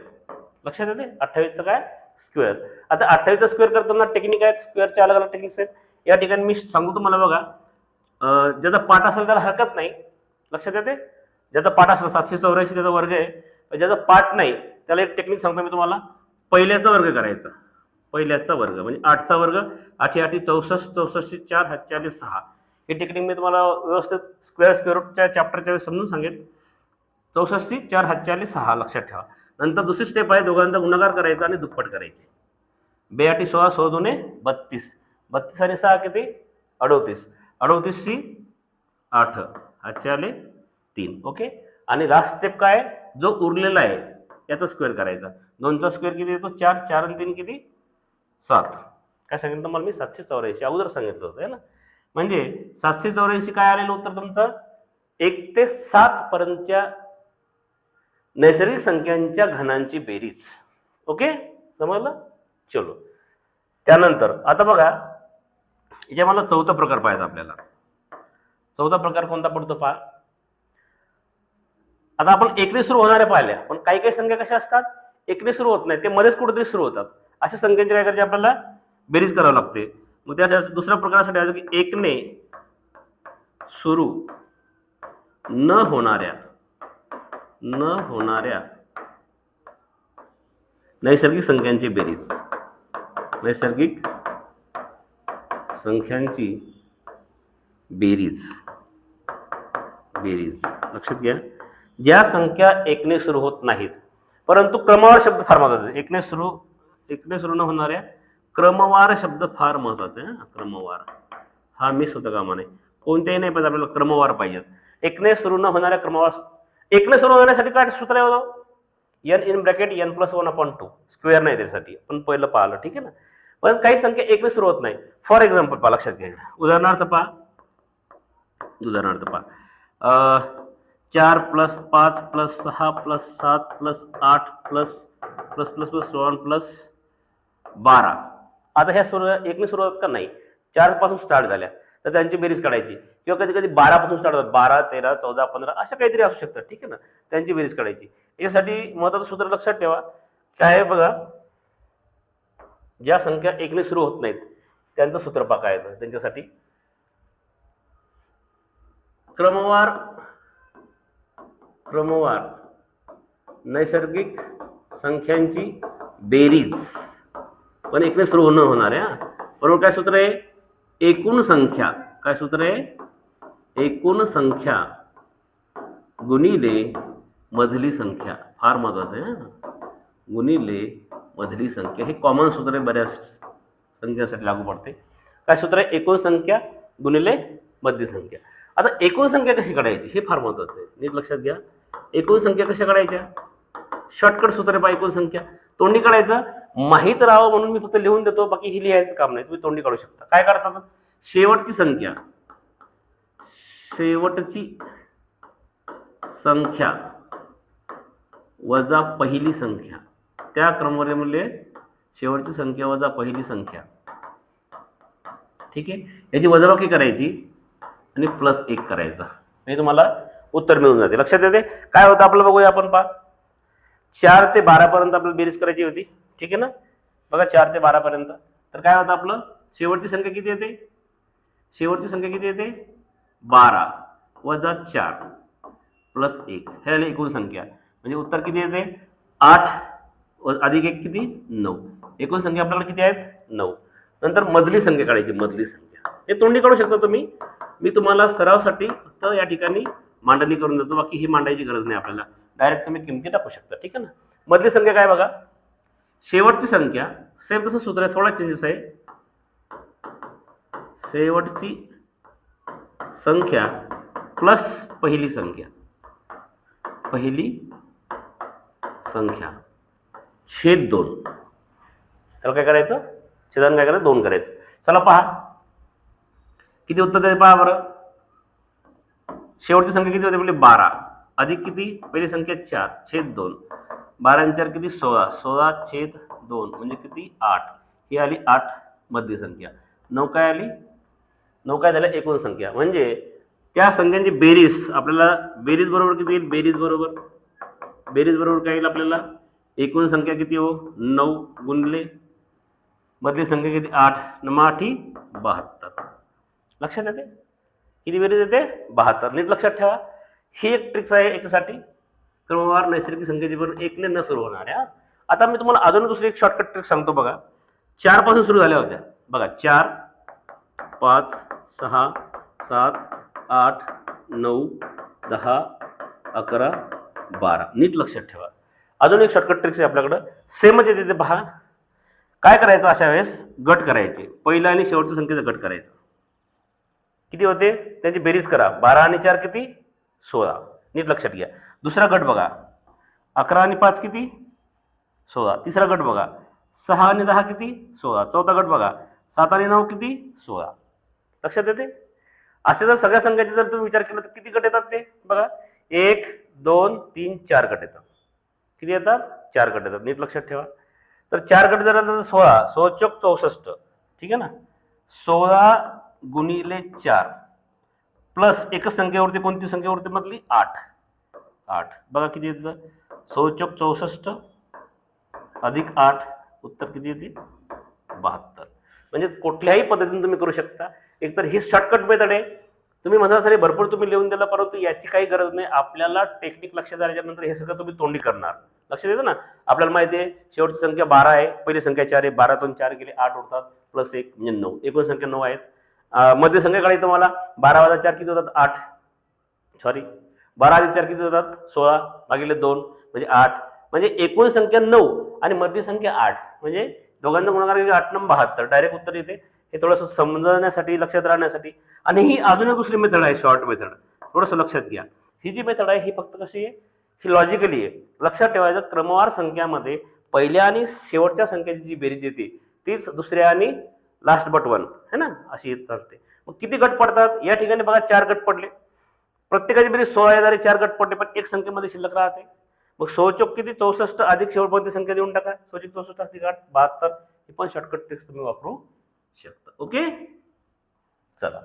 लक्षात येते, 28चा काय स्क्वेअर. आता 28चा स्क्वेअर करताना टेक्निक आहेत, स्क्वेअरच्या अलग अलग टेक्निक्स आहेत. या ठिकाणी मी सांगतो तुम्हाला बघा, ज्याचा पाठ असेल त्याला हरकत नाही. लक्षात येते, ज्याचा पाठ असेल 784 त्याचा वर्ग आहे. ज्याचा पाठ नाही त्याला एक टेक्निक सांगतो मी तुम्हाला. पहिल्याचा वर्ग करायचा, पहिल्याचा वर्ग म्हणजे 8चा वर्ग, 8 8 64, 64 4 हातच्याले 6. हे टेक्निक मी तुम्हाला व्यवस्थित स्क्वेअर रूटच्या चॅप्टरच्या वेळेस समजून सांगेन. 64 4 हातच्याले 6 लक्षात ठेवा. नंतर दुसरी स्टेप आहे, दोघांचा गुणाकार करायचा आणि दुप्पट करायची. 2 8 16, 16 2 32, 32 आणि 6 किती, 38, 38 8 हातच्याले 3. ओके. आणि लास्ट स्टेप काय, जो उरलेला आहे याचा स्क्वेअर करायचा. 2चा स्क्वेअर किती येतो, 4, 4 आणि 3 किती, 7. काय सांगितलं मला मी, 784 अगोदर सांगितलं होतं है ना. म्हणजे 784 काय आलेलं उत्तर तुमचं, 1 ते 7 पर्यंतच्या नैसर्गिक संख्यांच्या घनांची बेरीज. ओके, समजलं. चलो, त्यानंतर आता बघा, याच्या मला चौथा प्रकार पाहायचा आपल्याला. चौथा प्रकार कोणता पडतो पहा. आता आपण 1 ने सुरू होणाऱ्या पाहिल्या, पण काही काही संख्या कशा असतात, 1 ने सुरू होत नाही, ते मध्येच कुठेतरी सुरू होतात. अशा संख्यांची काय करायची आपल्याला, बेरीज करावी लागते. मग त्या दुसऱ्या प्रकारासाठी आहे की 1 ने सुरू न होणाऱ्या नैसर्गिक संख्यांची बेरीज. नैसर्गिक संख्यांची बेरीज. लक्षात घ्या, ज्या संख्या 1 ने सुरू होत नाहीत, परंतु क्रमवार शब्द फार महत्वाचा आहे. 1 ने सुरू न होणाऱ्या क्रमवार शब्द फार महत्वाचा आहे. क्रमवार हा मिस होता कामा नये. कोणत्याही नाही पाहिजे आपल्याला, क्रमवार पाहिजेत. 1 ने सुरू न होणाऱ्या क्रमवार. 1 ने सुरू होण्यासाठी काय सूत्र आहे होतं, n in bracket n + 1/2. Square नाही त्यासाठी, पण पहिलं पाहिलं. ठीक आहे ना. पण काही संख्या 1 ने सुरू होत नाही. फॉर एक्झाम्पल पहा, लक्षात घ्या. उदाहरणार्थ पहा 4 + 5 + 6 + 7 + 8 + +++1 + 12. आता ह्या एकने सुरुवात का नाही, 4 पासून स्टार्ट झाल्या तर त्यांची बेरीज काढायची, किंवा कधी कधी 12 पासून स्टार्ट होतात, 12, 13, 14, 15 अशा काहीतरी असू शकतात, ठीक आहे ना, त्यांची बेरीज काढायची. यासाठी महत्वाचं सूत्र लक्षात ठेवा काय आहे बघा, ज्या संख्या 1 ने सुरू होत नाहीत त्यांचं सूत्र पहा काय येतं त्यांच्यासाठी. क्रमवार नैसर्गिक संख्यांची बेरीज पण 1 ने सुरू होणार आहे. बरोबर, काय सूत्र आहे, एकूण संख्या, काय सूत्र आहे, एकूण संख्या गुणिले मधली संख्या. फार महत्वाचं आहे, गुणिले मधली संख्या. हे कॉमन सूत्र आहे, बऱ्याच संख्यासाठी लागू पडते. काय सूत्र आहे, एकूण संख्या गुणिले मधली संख्या. आता एकूण संख्या कशी काढायची हे फार महत्वाचं आहे, नीट लक्षात घ्या. एकूण संख्या कशा काढायच्या, शॉर्टकट सूत्र आहे. एकूण संख्या तोंडी काढायचं, माहीत राहावं म्हणून मी फक्त लिहून देतो, बाकी ही लिहायचं काम नाही, तुम्ही तोंडी काढू शकता. काय काढतात, शेवटची संख्या वजा पहिली संख्या, त्या क्रमवारीमध्ये शेवटची संख्या वजा पहिली संख्या, ठीक आहे. याची वजाबाकी करायची आणि +1 करायचा, म्हणजे तुम्हाला उत्तर मिळून जाते. लक्षात येते काय होतं आपलं, बघूया आपण. 4 ते 12 पर्यंत आपल्याला बेरीज करायची होती, ठीक आहे ना. बघा 4 ते 12 पर्यंत, तर काय होतं आपलं, शेवटची संख्या किती येते, 12 वजा 4 +1, हे आले एकूण संख्या. म्हणजे उत्तर किती येते, 8 अधिक 1 किती, 9. एकूण संख्या आपल्याकडे किती आहेत, 9. नंतर मधली संख्या काढायची, मधली संख्या हे तोंडी काढू शकता तुम्ही, मी तुम्हाला सरावासाठी फक्त या ठिकाणी मांडणी करून देतो, बाकी ही मांडायची गरज नाही आपल्याला, डायरेक्ट तुम्ही किमती टाकू शकता, ठीक आहे ना. मधली संख्या काय बघा, शेवटची संख्या, सेम तसं सूत्र आहे, थोडा चेंजेस आहे. शेवटची संख्या प्लस पहिली संख्या छेद 2. त्याला काय करायचं, छेदान काय करायचं, 2 करायचं. चला पहा किती उत्तर द्यायचं, पहा बरं. शेवटची संख्या किती होती आपली, 12 अधिक किती, पहिली संख्या 4 छेद 2, 12 आणि 4 किती, 16, 16 छेद 2 म्हणजे किती, 8. ही आली 8 मधली संख्या. 9 काय आली, 9 काय झालं, एकूण संख्या. म्हणजे त्या संख्यांची बेरीज आपल्याला, बेरीज बरोबर किती येईल, बेरीज बरोबर काय येईल आपल्याला, एकूण संख्या किती हो, 9 गुणले मधली संख्या किती, 8, 9 8 72. लक्षात येते किती बेरीज येते, 72. नीट लक्षात ठेवा, ही एक ट्रिक्स आहे याच्यासाठी. क्रमवार नैसर्गिक संख्येची पण 1 ने न सुरू होणार आहे. आता मी तुम्हाला अजून दुसरी एक शॉर्टकट ट्रिक सांगतो बघा. 4 पासून सुरू झाल्या होत्या बघा, 4, 5, 6, 7, 8, 9, 10, 11, 12. नीट लक्षात ठेवा. अजून एक शॉर्टकट ट्रिक्स आहे आपल्याकडं, सेमच आहे तिथे पहा. काय करायचं, अशा वेळेस गट करायचे, पहिला आणि शेवटच्या संख्येचा गट करायचा. किती होते त्यांची बेरीज करा, 12 आणि 4 किती, 16. नीट लक्षात घ्या. दुसरा गट बघा, 11 आणि 5 किती, 16. तिसरा गट बघा, 6 आणि 10 किती, 16. चौथा गट बघा, 7 आणि 9 किती, 16. लक्षात येते. असे जर सगळ्या संख्याचे जर तुम्ही विचार केला तर किती गट येतात ते बघा, 1, 2, 3, 4 गट येतात. किती येतात, 4 गट येतात. नीट लक्षात ठेवा. तर 4 गट जर 16, 16 चौक 64, ठीक आहे ना. 16 गुणिले 4 प्लस एकच संख्येवरती, कोणती संख्येवरती मधली, 8 बघा किती येतं, 16 चौक 64 अधिक 8, उत्तर किती येते, 72. म्हणजे कुठल्याही पद्धतीने तुम्ही करू शकता. एकतर ही शॉर्टकट मेथड आहे, तुम्ही म्हणा भरपूर तुम्ही लिहून दिला, परंतु याची काही गरज नाही. आपल्याला टेक्निक लक्षात आल्याच्या नंतर हे सगळं तुम्ही तोंडी करणार. लक्षात येतं ना, आपल्याला माहिती आहे शेवटची संख्या 12 आहे, पहिली संख्या 4 आहे, 12 तून 4 गेले 8 उरतात, +1 म्हणजे 9. एकूण संख्या 9 आहेत. मध्य संख्या काढायची तुम्हाला, 12 वजा 4 किती होतात, 8. 12 अधिक 4 किती होतात, 16 भागिले 2 म्हणजे 8. म्हणजे एकूण संख्या 9 आणि मध्य संख्या 8, म्हणजे दोघांना गुणाकार केला 8 9 72. डायरेक्ट उत्तर येते. हे थोडंसं समजण्यासाठी, लक्षात राहण्यासाठी. आणि ही अजून एक दुसरी मेथड आहे, शॉर्ट मेथड, थोडंसं लक्षात घ्या. ही जी मेथड आहे ही फक्त कशी आहे, ही लॉजिकली आहे. लक्षात ठेवायचं, क्रमवार संख्यामध्ये पहिल्या आणि शेवटच्या संख्येची जी बेरीज येते तीच दुसऱ्या आणि लास्ट बट 1 है ना, अशी चालते. मग किती गट पडतात, या ठिकाणी बघा 4 गट पडले. प्रत्येकाची बेरीज 16 येणारे 4 गट पडले, पण एक संख्येमध्ये शिल्लक राहते. मग 16 चौक किती, 64 अधिक शेवटपर्यंत संख्या देऊन टाका, 64 64 अधिक 8 72. हे पण शॉर्टकट ट्रिक्स तुम्ही वापरू शकता. ओके, चला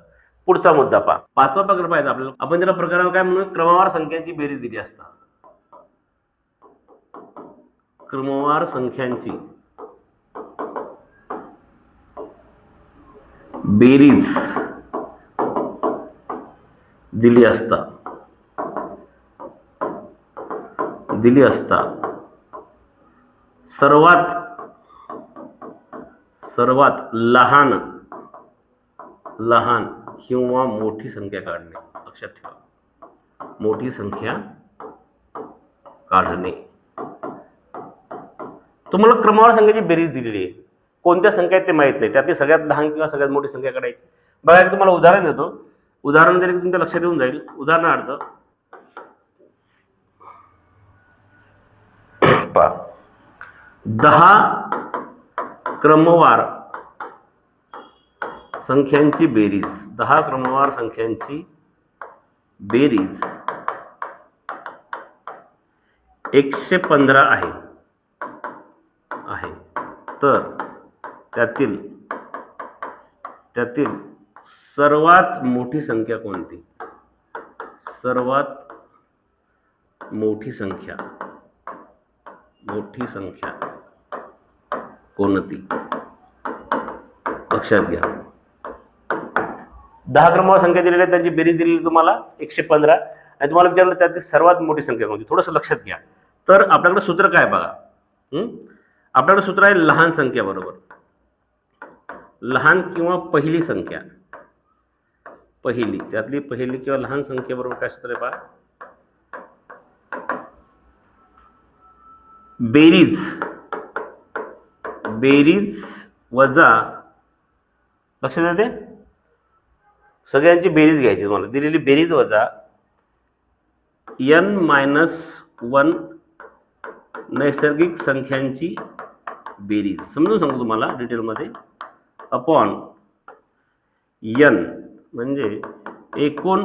पुढचा मुद्दा पहा. 5वा प्रकार पाहायचा आपल्याला. आपण त्याला प्रकारावर काय म्हणून, क्रमवार संख्यांची बेरीज दिली असता. क्रमवार संख्यांची बेरीज दिली असता सर्वात लहान किंवा मोठी संख्या काढणे. लक्षात ठेवा, मोठी संख्या काढणे. तुम्हाला क्रमवार संख्येची बेरीज दिलेली आहे, कोणत्या संख्या आहेत ते माहित नाही, त्यातली सगळ्यात लहान किंवा सगळ्यात मोठी संख्या काढायची. बघा, एक तुम्हाला उदाहरण देतो. उदाहरण दिले की तुमच्या लक्षात येऊन जाईल. उदाहरणार्थ पहा, 10 क्रमवार संख्यांची बेरीज, 10 क्रमवार संख्यांची बेरीज 115 आहे. तर त्यातील सर्वात मोठी संख्या कोणती? सर्वात मोठी संख्या कोणती? लक्षात घ्या, 10 क्रमांक संख्या दिलेल्या आहेत, त्यांची बेरीज दिलेली तुम्हाला 115, आणि तुम्हाला विचारलं त्यातली सर्वात मोठी संख्या कोणती. थोडंसं लक्षात घ्या. तर आपल्याकडे सूत्र काय बघा, आपल्याकडे सूत्र आहे लहान संख्या बरोबर लहान किंवा पहिली संख्या, त्यातली पहिली किंवा लहान संख्या बरोबर काय सूत्र आहे पहा, बेरीज वजा, लक्षात येते, सगळ्यांची बेरीज घ्यायची तुम्हाला, दिलेली बेरीज वजा n-1 नैसर्गिक संख्यांची बेरीज. समजून सांगतो तुम्हाला डिटेलमध्ये. अपॉन n म्हणजे एकूण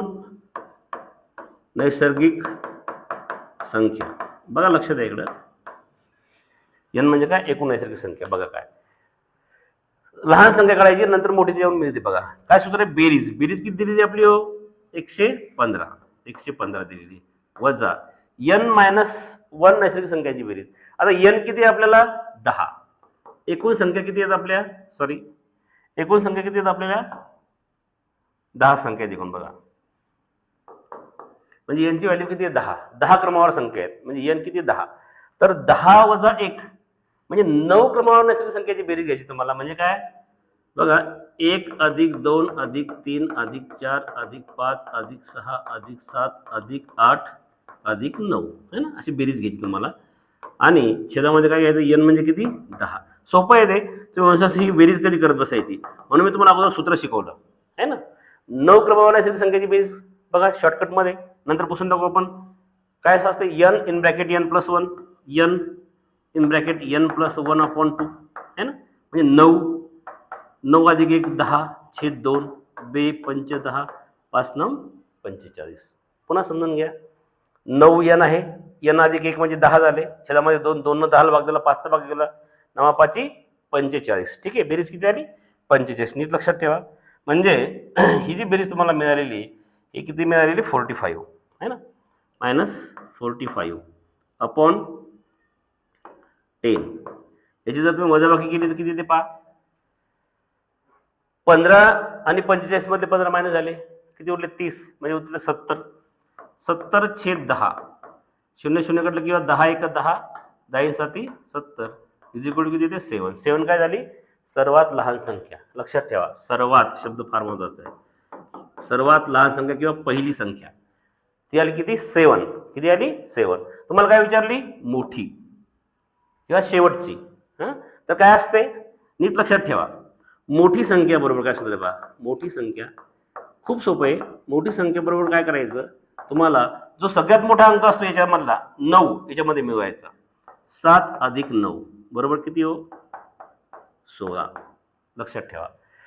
नैसर्गिक संख्या. बघा लक्षात आहे इकडं, n म्हणजे काय, एकूण नैसर्गिक संख्या. बघा काय, लहान संख्या काढायची, नंतर मोठी जेव्हा मिळते. बघा काय सूत्र आहे, बेरीज किती दिलेली आपली हो, 115 दिलेली, वजा n-1 नैसर्गिक संख्याची बेरीज. आता n किती आहे आपल्याला, 10. एकूण संख्या किती आहेत आपल्या, एकूण संख्या किती आहेत आपल्याला, 10 संख्या देखून. बघा म्हणजे यांची व्हॅल्यू किती आहे, 10 क्रमांकावर संख्या आहेत, म्हणजे n किती, 10. तर 10 वजा 1 म्हणजे 9 क्रमांकावर नैसर्गिक संख्याची बेरीज घ्यायची तुम्हाला. म्हणजे काय बघा, 1 + 2 + 3 + 4 + 5 + 6 + 7 + 8 + 9 है ना, अशी बेरीज घ्यायची तुम्हाला. आणि छेदामध्ये काय घ्यायचं, n म्हणजे किती, 10. सोपं आहे ते, तुम्ही म्हणसा ही बेरीज कधी करत बसायची, म्हणून मी तुम्हाला अगोदर सूत्र शिकवलं आहे ना. 9 क्रमांकावर नैसर्गिक संख्याची बेरीज बघा शॉर्टकटमध्ये, नंतर पुसून टाकू आपण. काय असतं, n in bracket n + 1, n in bracket n + 1/2 है ना, म्हणजे 9 + 1 10 छेद 2 2 5 10 5 9 45. पुन्हा समजून घ्या, 9 n आहे, n + 1 म्हणजे 10 झाले, छेदामध्ये 2 2 न 10 भाग दिला, 5चा भाग गेला, 9 × 5 = 45. ठीक आहे, बेरीज किती आली, 45. नीट लक्षात ठेवा. म्हणजे ही जी बेरीज तुम्हाला मिळालेली, ही किती मिळालेली, 45 है ना, -45 अपॉन 10. याची जर तुम्ही वजाबाकी केली तर किती ते पहा, 15 आणि 45 मध्ये 15 मायनस झाले, किती उरले, 30, म्हणजे उरले 70. 70/10 0 0 कटलं किंवा 10 × 10 10 7 70 इक्वल किती येते, 7. 7 काय झाली, सर्वात लहान संख्या. लक्षात ठेवा, सर्वात शब्द फार महत्वाचा आहे. सर्वात लहान संख्या किंवा पहिली संख्या ती आली किती, 7. किती आली, 7. तुम्हाला काय विचारली, मोठी किंवा शेवटची. तर काय असते, नीट लक्षात ठेवा, मोठी संख्या बरोबर काय सूत्र बघा, मोठी संख्या खूप सोपं आहे. मोठी संख्या बरोबर काय करायचं, तुम्हाला जो सगळ्यात मोठा अंक असतो याच्यामधला 9 याच्यामध्ये मिळवायचा. 7 + 9 बरोबर किती हो, 16. लक्षात ठेवा.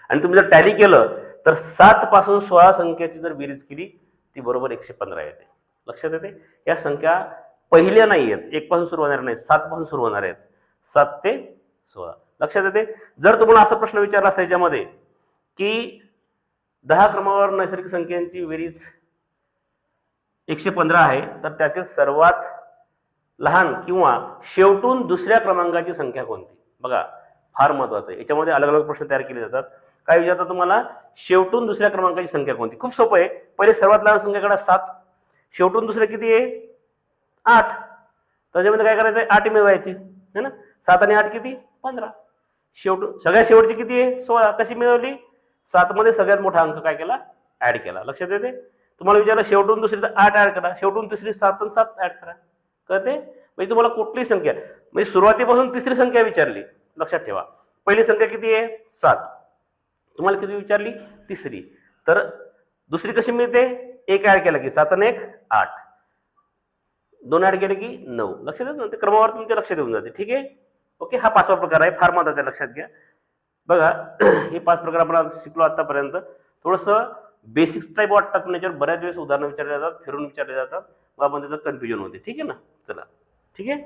आणि तुम्ही जर टॅली केलं तर 7 पासून 16 संख्येची जर बेरीज केली ती बरोबर 115 येते. लक्षात येते, या संख्या पहिल्या नाही आहेत, 1 पासून सुरू होणार नाही, 7 पासून सुरू होणार आहेत, 7 ते 16. लक्षात येते. जर तुम्हाला असा प्रश्न विचारला असता याच्यामध्ये की 10 क्रमांकावर नैसर्गिक संख्यांची बेरीज 115 आहे, तर त्यातील सर्वात लहान किंवा शेवटून दुसऱ्या क्रमांकाची संख्या कोणती. बघा फार महत्वाचं आहे, याच्यामध्ये अलग अलग प्रश्न तयार केले जातात. काय विचारतात तुम्हाला, शेवटून दुसऱ्या क्रमांकाची संख्या कोणती. खूप सोपं आहे. पहिले सर्वात लहान संख्या काढा 7, शेवटून दुसरे किती आहे 8, त्याच्यामध्ये काय करायचं आहे 8 मिळवायची है ना. 7 आणि 8 किती 15. शेवटून सगळ्यात शेवटची किती आहे 16. कशी मिळवली, 7 मध्ये सगळ्यात मोठा अंक काय केला ऍड केला. लक्षात येते. तुम्हाला विचारलं शेवटून दुसरी तर 8 ऍड करा, शेवटून तिसरी 7 आणि 7 ऍड करा. कळते. म्हणजे तुम्हाला कुठली संख्या म्हणजे सुरुवातीपासून तिसरी संख्या विचारली, लक्षात ठेवा. पहिली संख्या किती आहे 7, तुम्हाला किती विचारली तिसरी, तर दुसरी कशी मिळते 1 ऍड केला की 7 आणि 1 8, 2 ऍड केले की 9. लक्षात येत ना, ते क्रमावर तुमच्या लक्षात येऊन जाते. ठीक आहे. ओके. हा 5वा प्रकार आहे, फार महत्वाचा आहे, लक्षात घ्या. बघा हे 5 प्रकार आपण शिकलो आतापर्यंत. थोडंसं बेसिक्स टाईप वाटतात, पण याच्यावर बऱ्याच वेळेस उदाहरणं विचारले जातात, फिरून विचारले जातात, मग आपण त्याचं कन्फ्युजन होते. ठीक आहे ना. चला ठीक आहे.